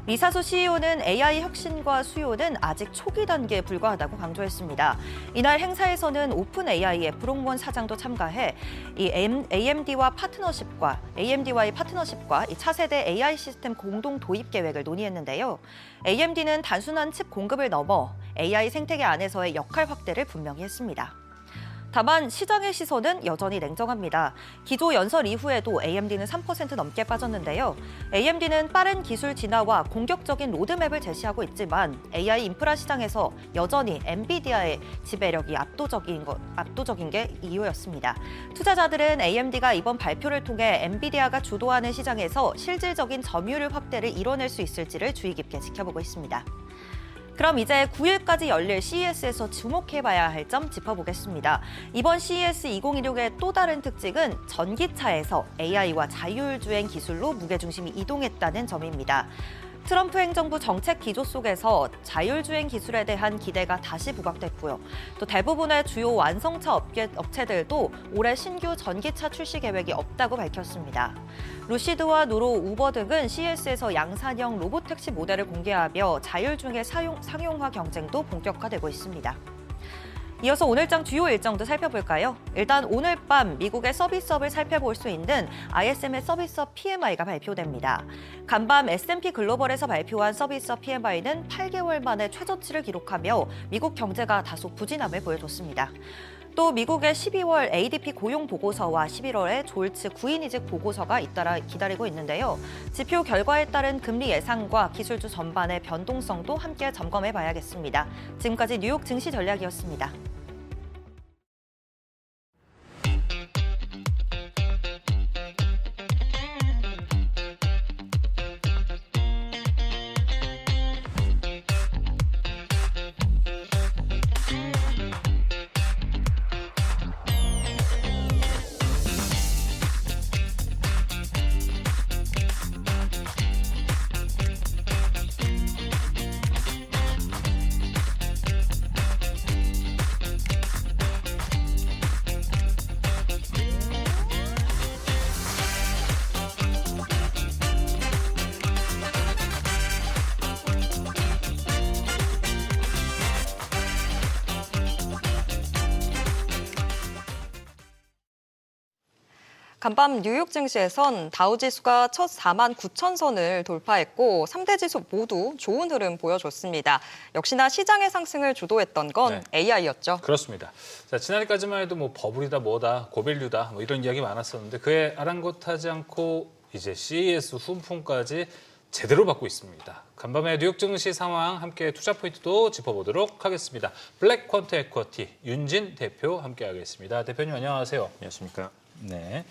리사소 CEO는 AI 혁신과 수요는 아직 초기 단계에 불과하다고 강조했습니다. 이날 행사에서는 오픈 AI의 브롱원 사장도 참가해 이 AMD와의 파트너십과 이 차세대 AI 시스템 공동 도입 계획을 논의했는데요. AMD는 단순한 칩 공급을 넘어 AI 생태계 안에서의 역할 확대를 분명히 했습니다. 다만 시장의 시선은 여전히 냉정합니다. 기조 연설 이후에도 AMD는 3% 넘게 빠졌는데요. AMD는 빠른 기술 진화와 공격적인 로드맵을 제시하고 있지만 AI 인프라 시장에서 여전히 엔비디아의 지배력이 압도적인 게 이유였습니다. 투자자들은 AMD가 이번 발표를 통해 엔비디아가 주도하는 시장에서 실질적인 점유율 확대를 이뤄낼 수 있을지를 주의 깊게 지켜보고 있습니다. 그럼 이제 9일까지 열릴 CES에서 주목해봐야 할 점 짚어보겠습니다. 이번 CES 2016의 또 다른 특징은 전기차에서 AI와 자율주행 기술로 무게중심이 이동했다는 점입니다. 트럼프 행정부 정책 기조 속에서 자율주행 기술에 대한 기대가 다시 부각됐고요. 또 대부분의 주요 완성차 업체들도 올해 신규 전기차 출시 계획이 없다고 밝혔습니다. 루시드와 누로, 우버 등은 CES에서 양산형 로보택시 모델을 공개하며 자율주행의 상용화 경쟁도 본격화되고 있습니다. 이어서 오늘장 주요 일정도 살펴볼까요? 일단 오늘 밤 미국의 서비스업을 살펴볼 수 있는 ISM의 서비스업 PMI가 발표됩니다. 간밤 S&P 글로벌에서 발표한 서비스업 PMI는 8개월 만에 최저치를 기록하며 미국 경제가 다소 부진함을 보여줬습니다. 또 미국의 12월 ADP 고용 보고서와 11월의 졸츠 구인이직 보고서가 잇따라 기다리고 있는데요. 지표 결과에 따른 금리 예상과 기술주 전반의 변동성도 함께 점검해 봐야겠습니다. 지금까지 뉴욕 증시 전략이었습니다. 간밤 뉴욕 증시에선 다우 지수가 첫 4만 9천 선을 돌파했고 3대 지수 모두 좋은 흐름 보여줬습니다. 역시나 시장의 상승을 주도했던 건 AI였죠. 그렇습니다. 자, 지난해까지만 해도 뭐 버블이다 뭐다 고밸류다 뭐 이런 이야기 많았었는데 그에 아랑곳하지 않고 이제 CES 훈풍까지 제대로 받고 있습니다. 간밤의 뉴욕 증시 상황 함께 투자 포인트도 짚어보도록 하겠습니다. 블랙 퀀트 에쿼티 윤진 대표 함께하겠습니다. 대표님 안녕하세요. 안녕하십니까. 네.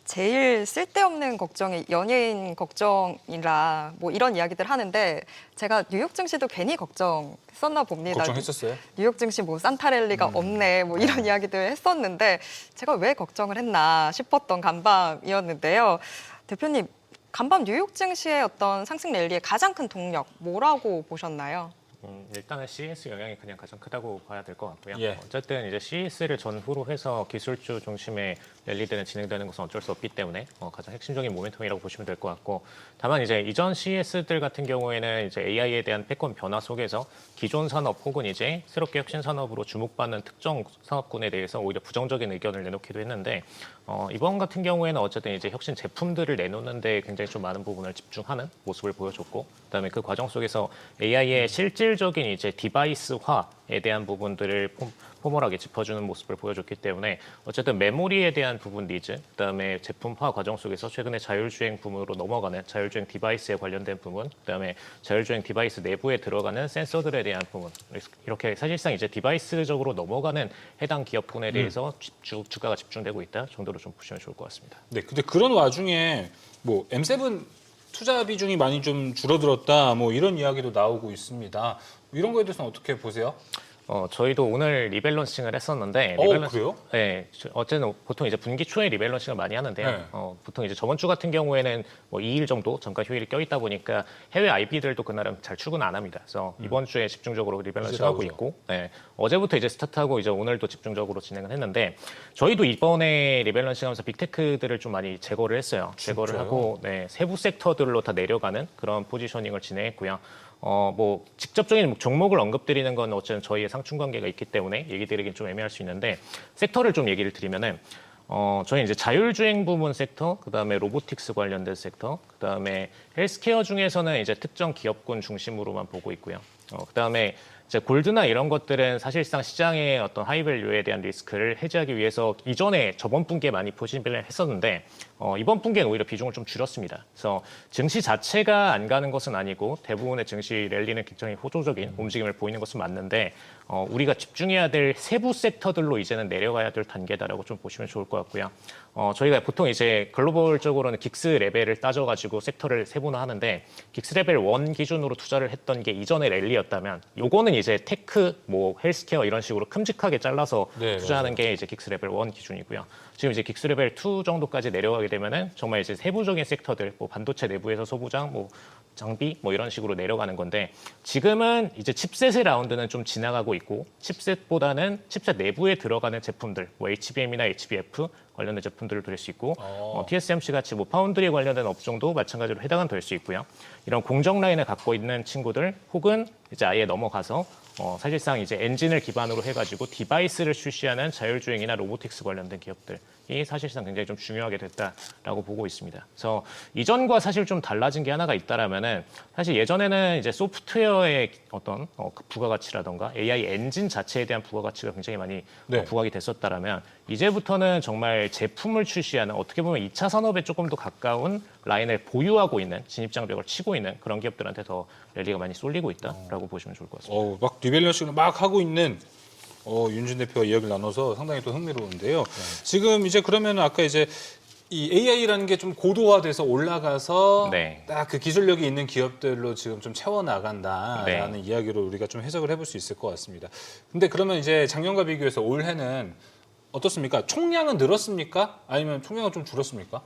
제일 쓸데없는 걱정이 연예인 걱정이라 뭐 이런 이야기들 하는데 제가 뉴욕 증시도 괜히 걱정했었나 봅니다. 걱정했었어요? 뉴욕 증시 뭐 산타랠리가 없네 뭐 이런 이야기들 했었는데 제가 왜 걱정을 했나 싶었던 간밤이었는데요. 대표님, 간밤 뉴욕 증시의 어떤 상승 랠리의 가장 큰 동력 뭐라고 보셨나요? 일단은 CES 영향이 그냥 가장 크다고 봐야 될 것 같고요. 예. 어쨌든 이제 CES를 전후로 해서 기술주 중심의 랠리들은 진행되는 것은 어쩔 수 없기 때문에 가장 핵심적인 모멘텀이라고 보시면 될 것 같고, 다만 이제 이전 CES들 같은 경우에는 이제 AI에 대한 패권 변화 속에서 기존 산업 혹은 이제 새롭게 혁신 산업으로 주목받는 특정 산업군에 대해서 오히려 부정적인 의견을 내놓기도 했는데, 이번 같은 경우에는 어쨌든 이제 혁신 제품들을 내놓는데 굉장히 좀 많은 부분을 집중하는 모습을 보여줬고, 그다음에 그 과정 속에서 AI의 실질적인 이제 디바이스화에 대한 부분들을 포멀하게 짚어주는 모습을 보여줬기 때문에 어쨌든 메모리에 대한 부분 니즈, 그다음에 제품화 과정 속에서 최근에 자율주행 붐으로 넘어가는 자율주행 디바이스에 관련된 부분, 그다음에 자율주행 디바이스 내부에 들어가는 센서들에 대한 부분, 이렇게 사실상 이제 디바이스적으로 넘어가는 해당 기업군에 대해서 주가가 집중되고 있다 정도로 좀 보시면 좋을 것 같습니다. 네, 근데 그런 와중에 뭐 M7 투자 비중이 많이 좀 줄어들었다 뭐 이런 이야기도 나오고 있습니다. 이런 거에 대해서는 어떻게 보세요? 저희도 오늘 리밸런싱을 했었는데, 그래요? 네, 어쨌든 보통 이제 분기 초에 리밸런싱을 많이 하는데요. 네. 보통 이제 저번 주 같은 경우에는 뭐 2일 정도 전가 휴일이 껴있다 보니까 해외 IP들도 그날은 잘 출근 안 합니다. 그래서 이번 주에 집중적으로 리밸런싱하고 있고, 네, 어제부터 이제 스타트하고 이제 오늘도 집중적으로 진행을 했는데, 저희도 이번에 리밸런싱하면서 빅테크들을 좀 많이 제거를 했어요. 제거를 하고, 네, 세부 섹터들로 다 내려가는 그런 포지셔닝을 진행했고요. 뭐 직접적인 종목을 언급드리는 건 어쨌든 저희의 상충 관계가 있기 때문에 얘기 드리긴 좀 애매할 수 있는데, 섹터를 좀 얘기를 드리면은 저희 이제 자율주행 부문 섹터, 그다음에 로보틱스 관련된 섹터, 그다음에 헬스케어 중에서는 이제 특정 기업군 중심으로만 보고 있고요. 그다음에 이제 골드나 이런 것들은 사실상 시장의 어떤 하이밸류에 대한 리스크를 해지하기 위해서 이전에 저번 분기에 많이 포진을 했었는데, 이번 분기에는 오히려 비중을 좀 줄였습니다. 그래서 증시 자체가 안 가는 것은 아니고 대부분의 증시 랠리는 굉장히 호조적인 움직임을 보이는 것은 맞는데, 우리가 집중해야 될 세부 섹터들로 이제는 내려가야 될 단계다라고 좀 보시면 좋을 것 같고요. 저희가 보통 이제 글로벌적으로는 긱스 레벨을 따져가지고 섹터를 세분화하는데, 긱스 레벨 1 기준으로 투자를 했던 게 이전의 랠리였다면, 요거는 이제 테크, 뭐 헬스케어 이런 식으로 큼직하게 잘라서 투자하는 게 이제 긱스 레벨 1 기준이고요. 지금 이제 긱스 레벨 2 정도까지 내려가게 되면은 정말 이제 세부적인 섹터들, 뭐 반도체 내부에서 소부장, 뭐 장비 뭐 이런 식으로 내려가는 건데, 지금은 이제 칩셋의 라운드는 좀 지나가고 있고, 칩셋보다는 칩셋 내부에 들어가는 제품들, 뭐 HBM이나 HBF 관련된 제품들을 드릴 수 있고, TSMC 같이 뭐 파운드리 관련된 업종도 마찬가지로 해당은 될 수 있고요. 이런 공정 라인을 갖고 있는 친구들, 혹은 이제 아예 넘어가서 사실상 이제 엔진을 기반으로 해가지고 디바이스를 출시하는 자율주행이나 로보틱스 관련된 기업들이 사실상 굉장히 좀 중요하게 됐다라고 보고 있습니다. 그래서 이전과 사실 좀 달라진 게 하나가 있다라면은, 사실 예전에는 이제 소프트웨어의 어떤 부가가치라던가 AI 엔진 자체에 대한 부가가치가 굉장히 많이 부각이 됐었다라면, 이제부터는 정말 제품을 출시하는, 어떻게 보면 2차 산업에 조금 더 가까운 라인을 보유하고 있는, 진입장벽을 치고 있는 그런 기업들한테 더 랠리가 많이 쏠리고 있다라고 보시면 좋을 것 같습니다. 막 리밸런싱을 막 하고 있는 윤진 대표와 이야기를 나눠서 상당히 또 흥미로운데요. 지금 이제 그러면 아까 이제 이 AI라는 게 좀 고도화돼서 올라가서 딱 그 기술력이 있는 기업들로 지금 좀 채워나간다라는 이야기로 우리가 좀 해석을 해볼 수 있을 것 같습니다. 근데 그러면 이제 작년과 비교해서 올해는 어떻습니까? 총량은 늘었습니까? 아니면 총량은 좀 줄었습니까?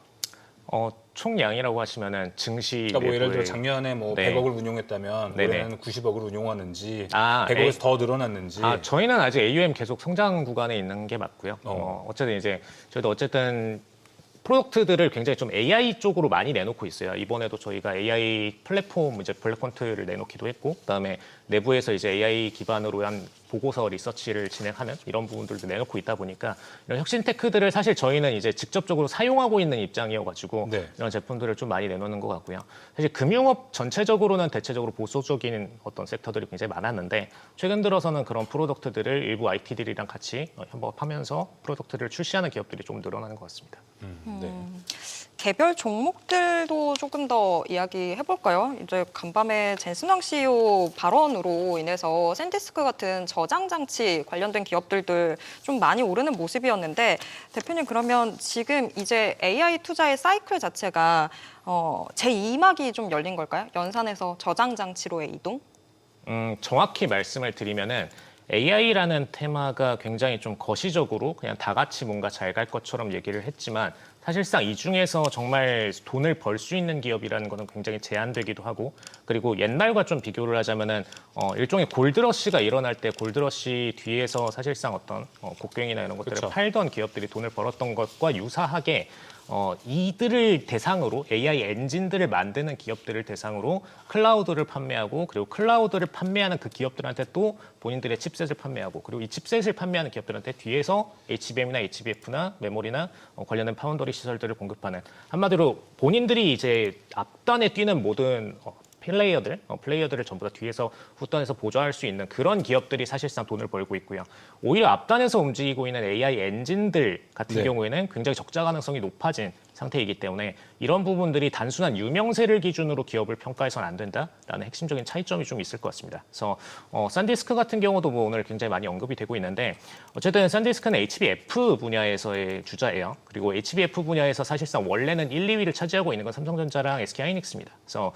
총량이라고 하시면은 증시 그러니까 뭐 예를 들어 작년에 뭐 100억을 운용했다면 올해는 90억을 운용하는지 100억에서 더 늘어났는지. 저희는 아직 AUM 계속 성장 구간에 있는 게 맞고요. 어쨌든 이제 저희도 어쨌든 프로덕트들을 굉장히 좀 AI 쪽으로 많이 내놓고 있어요. 이번에도 저희가 AI 플랫폼 이제 블랙퀀트를 내놓기도 했고, 그다음에 내부에서 이제 AI 기반으로 한 보고서 리서치를 진행하는 이런 부분들도 내놓고 있다 보니까 이런 혁신 테크들을 사실 저희는 이제 직접적으로 사용하고 있는 입장이어가지고 네. 이런 제품들을 좀 많이 내놓는 것 같고요. 사실 금융업 전체적으로는 대체적으로 보수적인 어떤 섹터들이 굉장히 많았는데 최근 들어서는 그런 프로덕트들을 일부 IT들이랑 같이 협업하면서 프로덕트를 출시하는 기업들이 좀 늘어나는 것 같습니다. 네. 개별 종목들도 조금 더 이야기해 볼까요? 이제 간밤에 젠슨왕 CEO 발언으로 인해서 샌디스크 같은 저장 장치 관련된 기업들도 좀 많이 오르는 모습이었는데 대표님 그러면 지금 이제 AI 투자의 사이클 자체가 제2막이 좀 열린 걸까요? 연산에서 저장 장치로의 이동? 정확히 말씀을 드리면은 AI라는 테마가 굉장히 좀 거시적으로 그냥 다 같이 뭔가 잘 갈 것처럼 얘기를 했지만 사실상 이 중에서 정말 돈을 벌 수 있는 기업이라는 거는 굉장히 제한되기도 하고 그리고 옛날과 좀 비교를 하자면은 일종의 골드러시가 일어날 때 골드러시 뒤에서 사실상 어떤 곡괭이나 이런 것들을 그쵸. 팔던 기업들이 돈을 벌었던 것과 유사하게 이들을 대상으로 AI 엔진들을 만드는 기업들을 대상으로 클라우드를 판매하고 그리고 클라우드를 판매하는 그 기업들한테 또 본인들의 칩셋을 판매하고 그리고 이 칩셋을 판매하는 기업들한테 뒤에서 HBM이나 HBF나 메모리나 관련된 파운더리 시설들을 공급하는 한마디로 본인들이 이제 앞단에 뛰는 모든 플레이어들을 전부 다 뒤에서 후단에서 보조할 수 있는 그런 기업들이 사실상 돈을 벌고 있고요. 오히려 앞단에서 움직이고 있는 AI 엔진들 같은 네. 경우에는 굉장히 적자 가능성이 높아진 상태이기 때문에 이런 부분들이 단순한 유명세를 기준으로 기업을 평가해서는 안 된다라는 핵심적인 차이점이 좀 있을 것 같습니다. 그래서 샌디스크 같은 경우도 뭐 오늘 굉장히 많이 언급이 되고 있는데 어쨌든 샌디스크는 HBF 분야에서의 주자예요. 그리고 HBF 분야에서 사실상 원래는 1, 2위를 차지하고 있는 건 삼성전자랑 SK하이닉스입니다. 그래서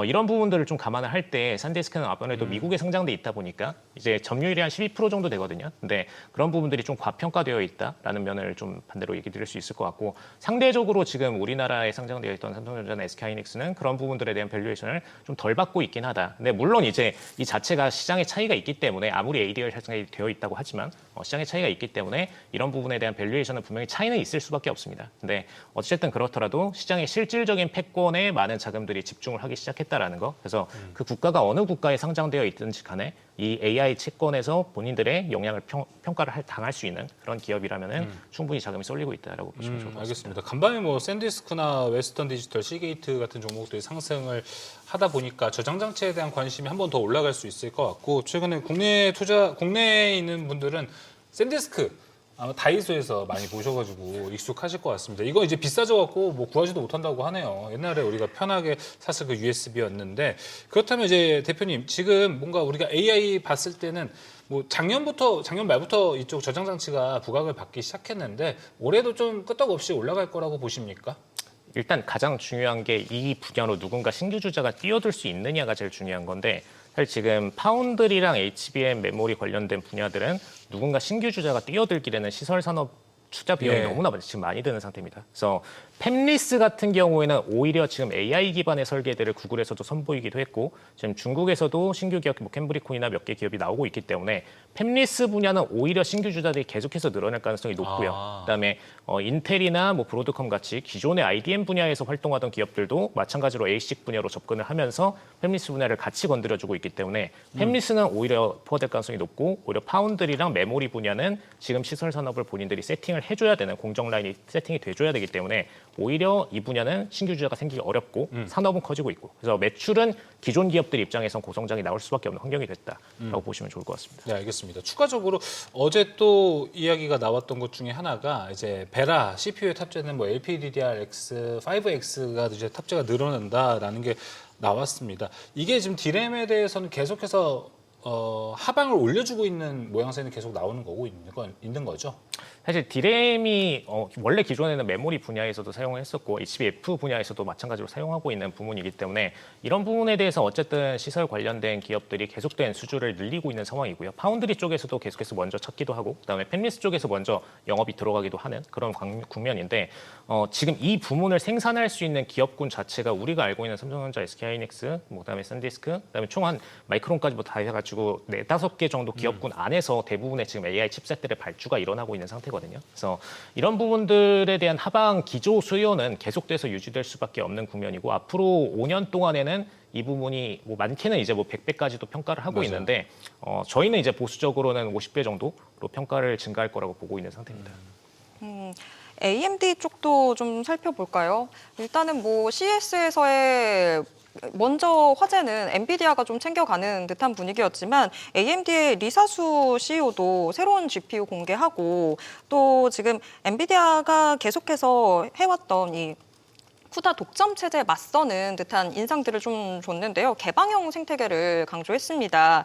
이런 부분들을 좀 감안을 할 때 샌디스크는 아무래도 미국에 상장돼 있다 보니까 이제 점유율이 한 12% 정도 되거든요. 근데 그런 부분들이 좀 과평가되어 있다라는 면을 좀 반대로 얘기 드릴 수 있을 것 같고 상대적으로 지금 우리나라에 상장되어 있던 삼성전자나 SK하이닉스는 그런 부분들에 대한 밸류에이션을 좀 덜 받고 있긴 하다. 근데 물론 이제 이 자체가 시장의 차이가 있기 때문에 아무리 ADR 형성이 되어 있다고 하지만 시장의 차이가 있기 때문에 이런 부분에 대한 밸류에이션은 분명히 차이는 있을 수밖에 없습니다. 근데 어쨌든 그렇더라도 시장의 실질적인 패권에 많은 자금들이 집중을 하기 시작했다라는 거. 그래서 그 국가가 어느 국가에 상장되어 있든지 간에 이 AI 채권에서 본인들의 영향을 평가를 당할 수 있는 그런 기업이라면은 충분히 자금이 쏠리고 있다라고 보시면 좋을 것 같습니다. 알겠습니다. 간밤에 뭐 샌디스크나 웨스턴 디지털, 시게이트 같은 종목들이 상승을 하다 보니까 저장 장치에 대한 관심이 한 번 더 올라갈 수 있을 것 같고 최근에 국내에 있는 분들은 샌디스크 아마 다이소에서 많이 보셔가지고 익숙하실 것 같습니다. 이거 이제 비싸져갖고 뭐 구하지도 못한다고 하네요. 옛날에 우리가 편하게 샀을 그 USB였는데 그렇다면 이제 대표님 지금 뭔가 우리가 AI 봤을 때는 뭐 작년 말부터 이쪽 저장 장치가 부각을 받기 시작했는데 올해도 좀 끄떡없이 올라갈 거라고 보십니까? 일단 가장 중요한 게 이 분야로 누군가 신규 주자가 뛰어들 수 있느냐가 제일 중요한 건데 사실 지금 파운드리랑 HBM 메모리 관련된 분야들은 누군가 신규 주자가 뛰어들기에는 시설 산업 투자 비용이 예. 너무나 지금 많이 드는 상태입니다. 그래서 팹리스 같은 경우에는 오히려 지금 AI 기반의 설계들을 구글에서도 선보이기도 했고 지금 중국에서도 신규 기업, 뭐 캠브리콘이나 몇 개 기업이 나오고 있기 때문에 팹리스 분야는 오히려 신규 주자들이 계속해서 늘어날 가능성이 높고요. 그다음에 인텔이나 뭐 브로드컴 같이 기존의 IDM 분야에서 활동하던 기업들도 마찬가지로 ASIC 분야로 접근을 하면서 팹리스 분야를 같이 건드려주고 있기 때문에 팹리스는 오히려 포화될 가능성이 높고 오히려 파운드리랑 메모리 분야는 지금 시설 산업을 본인들이 세팅을 해줘야 되는 공정 라인이 세팅이 돼줘야 되기 때문에 오히려 이 분야는 신규 주자가 생기기 어렵고 산업은 커지고 있고 그래서 매출은 기존 기업들 입장에선 고성장이 나올 수밖에 없는 환경이 됐다라고 보시면 좋을 것 같습니다. 네, 알겠습니다. 추가적으로 어제 또 이야기가 나왔던 것 중에 하나가 이제 베라 CPU에 탑재된 뭐 LPDDR5X, 5X가 이제 탑재가 늘어난다라는 게 나왔습니다. 이게 지금 디램에 대해서는 계속해서 하방을 올려주고 있는 모양새는 계속 나오는 거고 있는 거죠. 사실 디램이 원래 기존에는 메모리 분야에서도 사용을 했었고 HBF 분야에서도 마찬가지로 사용하고 있는 부분이기 때문에 이런 부분에 대해서 어쨌든 시설 관련된 기업들이 계속된 수주를 늘리고 있는 상황이고요. 파운드리 쪽에서도 계속해서 먼저 찾기도 하고 그다음에 팹리스 쪽에서 먼저 영업이 들어가기도 하는 그런 국면인데 지금 이 부문을 생산할 수 있는 기업군 자체가 우리가 알고 있는 삼성전자, SK하이닉스, 그다음에 샌디스크, 그다음에 총 한 마이크론까지 다 해가지고 4-5개 정도 기업군 안에서 대부분의 지금 AI 칩셋들의 발주가 일어나고 있는 상태거든요. 상태거든요. 그래서 이런 부분들에 대한 하방 기조 수요는 계속돼서 유지될 수밖에 없는 국면이고 앞으로 5년 동안에는 이 부분이 뭐 많게는 이제 뭐 100배까지도 평가를 하고 맞아요. 있는데 저희는 이제 보수적으로는 50배 정도로 평가를 증가할 거라고 보고 있는 상태입니다. AMD 쪽도 좀 살펴볼까요? 일단은 뭐 CES에서의 먼저 화제는 엔비디아가 좀 챙겨가는 듯한 분위기였지만 AMD의 리사수 CEO도 새로운 GPU 공개하고 또 지금 엔비디아가 계속해서 해왔던 이 쿠다 독점 체제에 맞서는 듯한 인상들을 좀 줬는데요. 개방형 생태계를 강조했습니다.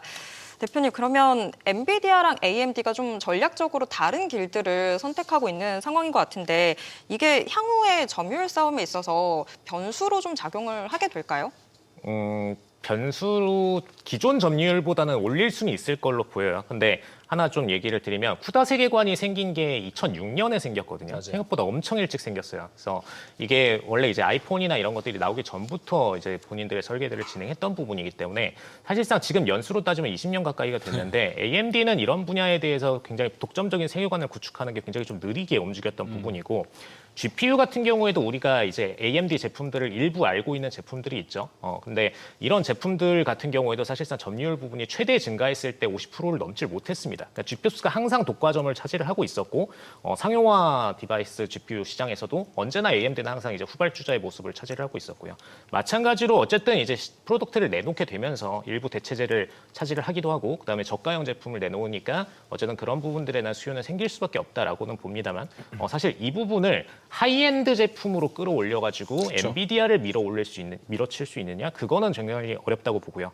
대표님, 그러면 엔비디아랑 AMD가 좀 전략적으로 다른 길들을 선택하고 있는 상황인 것 같은데 이게 향후의 점유율 싸움에 있어서 변수로 좀 작용을 하게 될까요? 변수로 기존 점유율보다는 올릴 수는 있을 걸로 보여요. 근데 하나 좀 얘기를 드리면 쿠다 세계관이 생긴 게 2006년에 생겼거든요. 맞아요. 생각보다 엄청 일찍 생겼어요. 그래서 이게 원래 이제 아이폰이나 이런 것들이 나오기 전부터 이제 본인들의 설계들을 진행했던 부분이기 때문에 사실상 지금 연수로 따지면 20년 가까이가 됐는데 AMD는 이런 분야에 대해서 굉장히 독점적인 세계관을 구축하는 게 굉장히 좀 느리게 움직였던 부분이고 GPU 같은 경우에도 우리가 이제 AMD 제품들을 일부 알고 있는 제품들이 있죠. 근데 이런 제품들 같은 경우에도 사실상 점유율 부분이 최대 증가했을 때 50%를 넘질 못했습니다. 그러니까 GPU가 항상 독과점을 차지를 하고 있었고 상용화 디바이스 GPU 시장에서도 언제나 AMD는 항상 이제 후발주자의 모습을 차지를 하고 있었고요. 마찬가지로 어쨌든 이제 프로덕트를 내놓게 되면서 일부 대체제를 차지를 하기도 하고 그다음에 저가형 제품을 내놓으니까 어쨌든 그런 부분들에 대한 수요는 생길 수밖에 없다라고는 봅니다만 사실 이 부분을 하이엔드 제품으로 끌어올려가지고 그렇죠. 엔비디아를 밀어칠 수 있느냐? 그거는 굉장히 어렵다고 보고요.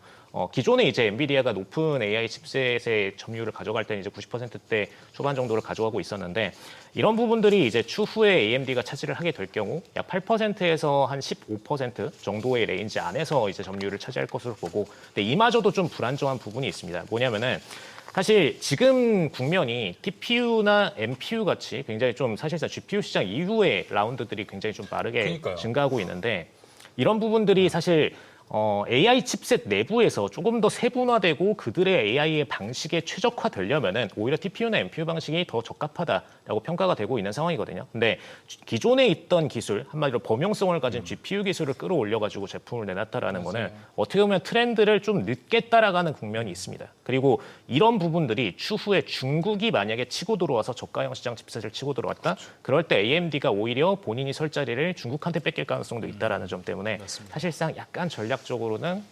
기존에 이제 엔비디아가 높은 AI 칩셋의 점유율을 가져갈 때는 이제 90%대 초반 정도를 가져가고 있었는데 이런 부분들이 이제 추후에 AMD가 차지를 하게 될 경우 약 8%에서 한 15% 정도의 레인지 안에서 이제 점유율을 차지할 것으로 보고 근데 이마저도 좀 불안정한 부분이 있습니다. 뭐냐면은 사실 지금 국면이 TPU나 NPU 같이 굉장히 좀 사실상 GPU 시장 이후의 라운드들이 굉장히 좀 빠르게 그러니까요. 증가하고 있는데 이런 부분들이 사실 AI 칩셋 내부에서 조금 더 세분화되고 그들의 AI의 방식에 최적화되려면은 오히려 TPU나 NPU 방식이 더 적합하다라고 평가가 되고 있는 상황이거든요. 근데 기존에 있던 기술, 한마디로 범용성을 가진 GPU 기술을 끌어올려가지고 제품을 내놨다라는 거는 어떻게 보면 트렌드를 좀 늦게 따라가는 국면이 있습니다. 그리고 이런 부분들이 추후에 중국이 만약에 치고 들어와서 저가형 시장 칩셋을 치고 들어왔다? 그럴 때 AMD가 오히려 본인이 설 자리를 중국한테 뺏길 가능성도 있다라는 점 때문에 사실상 약간 전략적으로는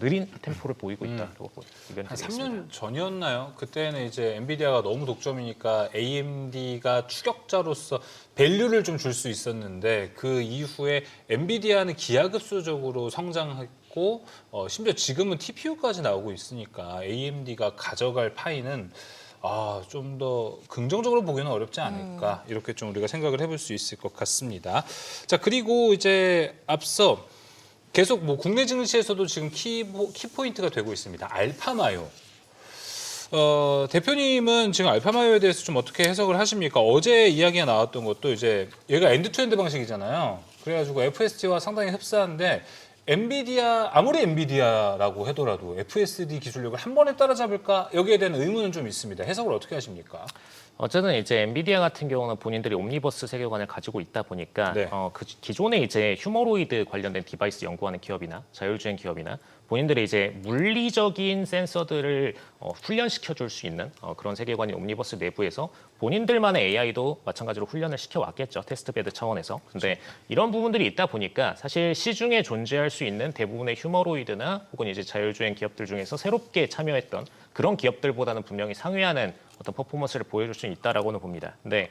느린 템포를 보이고 있다고 의견이 한 드리겠습니다. 3년 전이었나요? 그때는 이제 엔비디아가 너무 독점이니까 AMD가 추격자로서 밸류를 좀 줄 수 있었는데 그 이후에 엔비디아는 기하급수적으로 성장했고 심지어 지금은 TPU까지 나오고 있으니까 AMD가 가져갈 파이는 좀 더 긍정적으로 보기는 어렵지 않을까 이렇게 좀 우리가 생각을 해볼 수 있을 것 같습니다. 자, 그리고 이제 앞서 계속 뭐 국내 증시에서도 지금 키포인트가 되고 있습니다. 알파마요. 대표님은 지금 알파마요에 대해서 좀 어떻게 해석을 하십니까? 어제 이야기가 나왔던 것도 이제 얘가 엔드투엔드 방식이잖아요. 그래가지고 FSD와 상당히 흡사한데 아무리 엔비디아라고 하더라도 FSD 기술력을 한 번에 따라잡을까? 여기에 대한 의문은 좀 있습니다. 해석을 어떻게 하십니까? 어쨌든 이제 엔비디아 같은 경우는 본인들이 옴니버스 세계관을 가지고 있다 보니까 네. 그 기존에 이제 휴머로이드 관련된 디바이스 연구하는 기업이나 자율주행 기업이나 본인들이 이제 물리적인 센서들을 훈련시켜 줄 수 있는 그런 세계관인 옴니버스 내부에서 본인들만의 AI도 마찬가지로 훈련을 시켜왔겠죠. 테스트베드 차원에서. 근데 이런 부분들이 있다 보니까 사실 시중에 존재할 수 있는 대부분의 휴머로이드나 혹은 이제 자율주행 기업들 중에서 새롭게 참여했던 그런 기업들보다는 분명히 상회하는 어떤 퍼포먼스를 보여줄 수 있다라고는 봅니다. 근데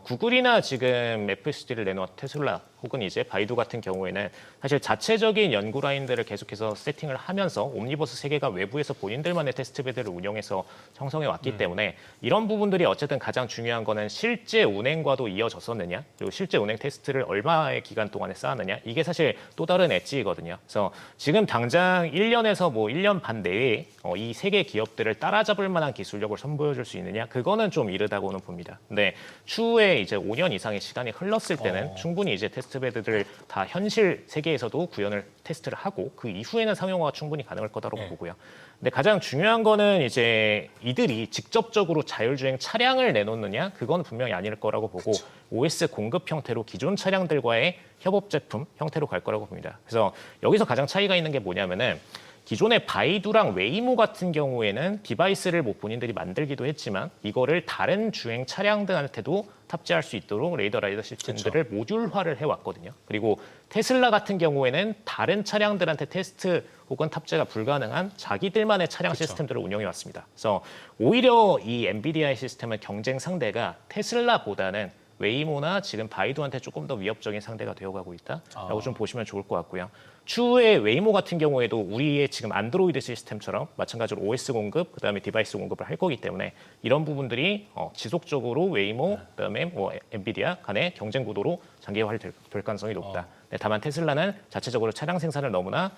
구글이나 지금 FSD를 내놓은 테슬라 혹은 이제 바이두 같은 경우에는 사실 자체적인 연구 라인들을 계속해서 세팅을 하면서 옴니버스 세계관 외부에서 본인들만의 테스트베드를 운영해서 형성해 왔기 때문에 이런 부분들이 어쨌든 가장 중요한 거는 실제 운행과도 이어졌었느냐 그리고 실제 운행 테스트를 얼마의 기간 동안에 쌓았느냐 이게 사실 또 다른 엣지거든요. 그래서 지금 당장 1년에서 뭐 1년 반 내에 이 세 개 기업들을 따라잡을 만한 기술력을 선보여줄 수 있느냐 그거는 좀 이르다고는 봅니다. 근데 추후에 이제 5년 이상의 시간이 흘렀을 때는 충분히 이제 테스트베드들을 다 현실 세계에서도 구현을 테스트를 하고 그 이후에는 상용화가 충분히 가능할 거다라고 보고요. 근데 가장 중요한 거는 이제 이들이 직접적으로 자율주행 차량을 내놓느냐 그건 분명히 아닐 거라고 보고 OS 공급 형태로 기존 차량들과의 협업 제품 형태로 갈 거라고 봅니다. 그래서 여기서 가장 차이가 있는 게 뭐냐면은 기존의 바이두랑 웨이모 같은 경우에는 디바이스를 뭐 본인들이 만들기도 했지만 이거를 다른 주행 차량들한테도 탑재할 수 있도록 레이더 라이더 시스템들을 모듈화를 해왔거든요. 그리고 테슬라 같은 경우에는 다른 차량들한테 테스트 혹은 탑재가 불가능한 자기들만의 차량 시스템들을 운영해왔습니다. 그래서 오히려 이 엔비디아의 시스템은 경쟁 상대가 테슬라보다는 웨이모나 지금 바이두한테 조금 더 위협적인 상대가 되어가고 있다라고 좀 보시면 좋을 것 같고요. 추후에 웨이모 같은 경우에도 우리의 지금 안드로이드 시스템처럼 마찬가지로 OS 공급, 그다음에 디바이스 공급을 할 거기 때문에 이런 부분들이 지속적으로 웨이모, 그다음에 뭐 엔비디아 간의 경쟁 구도로 장기화될 가능성이 높다. 네, 다만 테슬라는 자체적으로 차량 생산을 너무나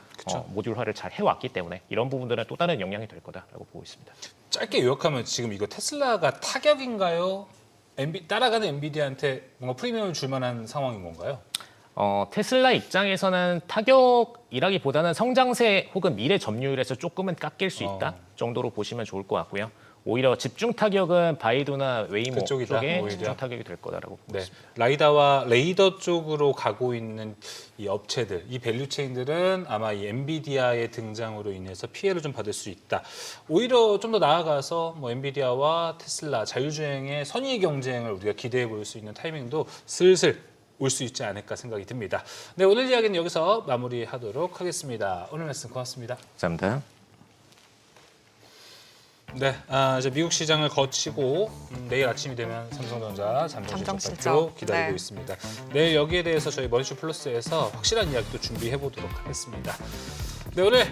모듈화를 잘 해왔기 때문에 이런 부분들은 또 다른 영향이 될 거다라고 보고 있습니다. 짧게 요약하면 지금 이거 테슬라가 타격인가요? 따라가는 엔비디아한테 뭔가 프리미엄을 줄 만한 상황인 건가요? 테슬라 입장에서는 타격이라기보다는 성장세 혹은 미래 점유율에서 조금은 깎일 수 있다 정도로 보시면 좋을 것 같고요. 오히려 집중 타격은 바이두나 웨이모 그쪽이다, 쪽에 오히려. 집중 타격이 될 거다라고 보고 네, 있습니다. 라이다와 레이더 쪽으로 가고 있는 이 업체들, 이 밸류체인들은 아마 이 엔비디아의 등장으로 인해서 피해를 좀 받을 수 있다. 오히려 좀 더 나아가서 뭐 엔비디아와 테슬라 자율주행의 선의 경쟁을 우리가 기대해 볼 수 있는 타이밍도 슬슬 올 수 있지 않을까 생각이 듭니다. 네, 오늘 이야기는 여기서 마무리하도록 하겠습니다. 오늘 말씀 고맙습니다. 감사합니다. 네, 이제 미국 시장을 거치고 내일 아침이 되면 삼성전자 잠정 잠정 실적 실적. 발표 기다리고 네. 있습니다. 내일 여기에 대해서 저희 머니쇼 플러스에서 확실한 이야기도 준비해 보도록 하겠습니다. 네, 오늘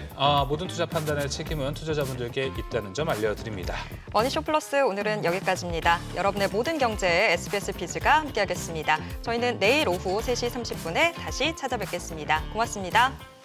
모든 투자 판단의 책임은 투자자분들께 있다는 점 알려드립니다. 머니쇼 플러스 오늘은 여기까지입니다. 여러분의 모든 경제에 SBS 비즈가 함께하겠습니다. 저희는 내일 오후 3시 30분에 다시 찾아뵙겠습니다. 고맙습니다.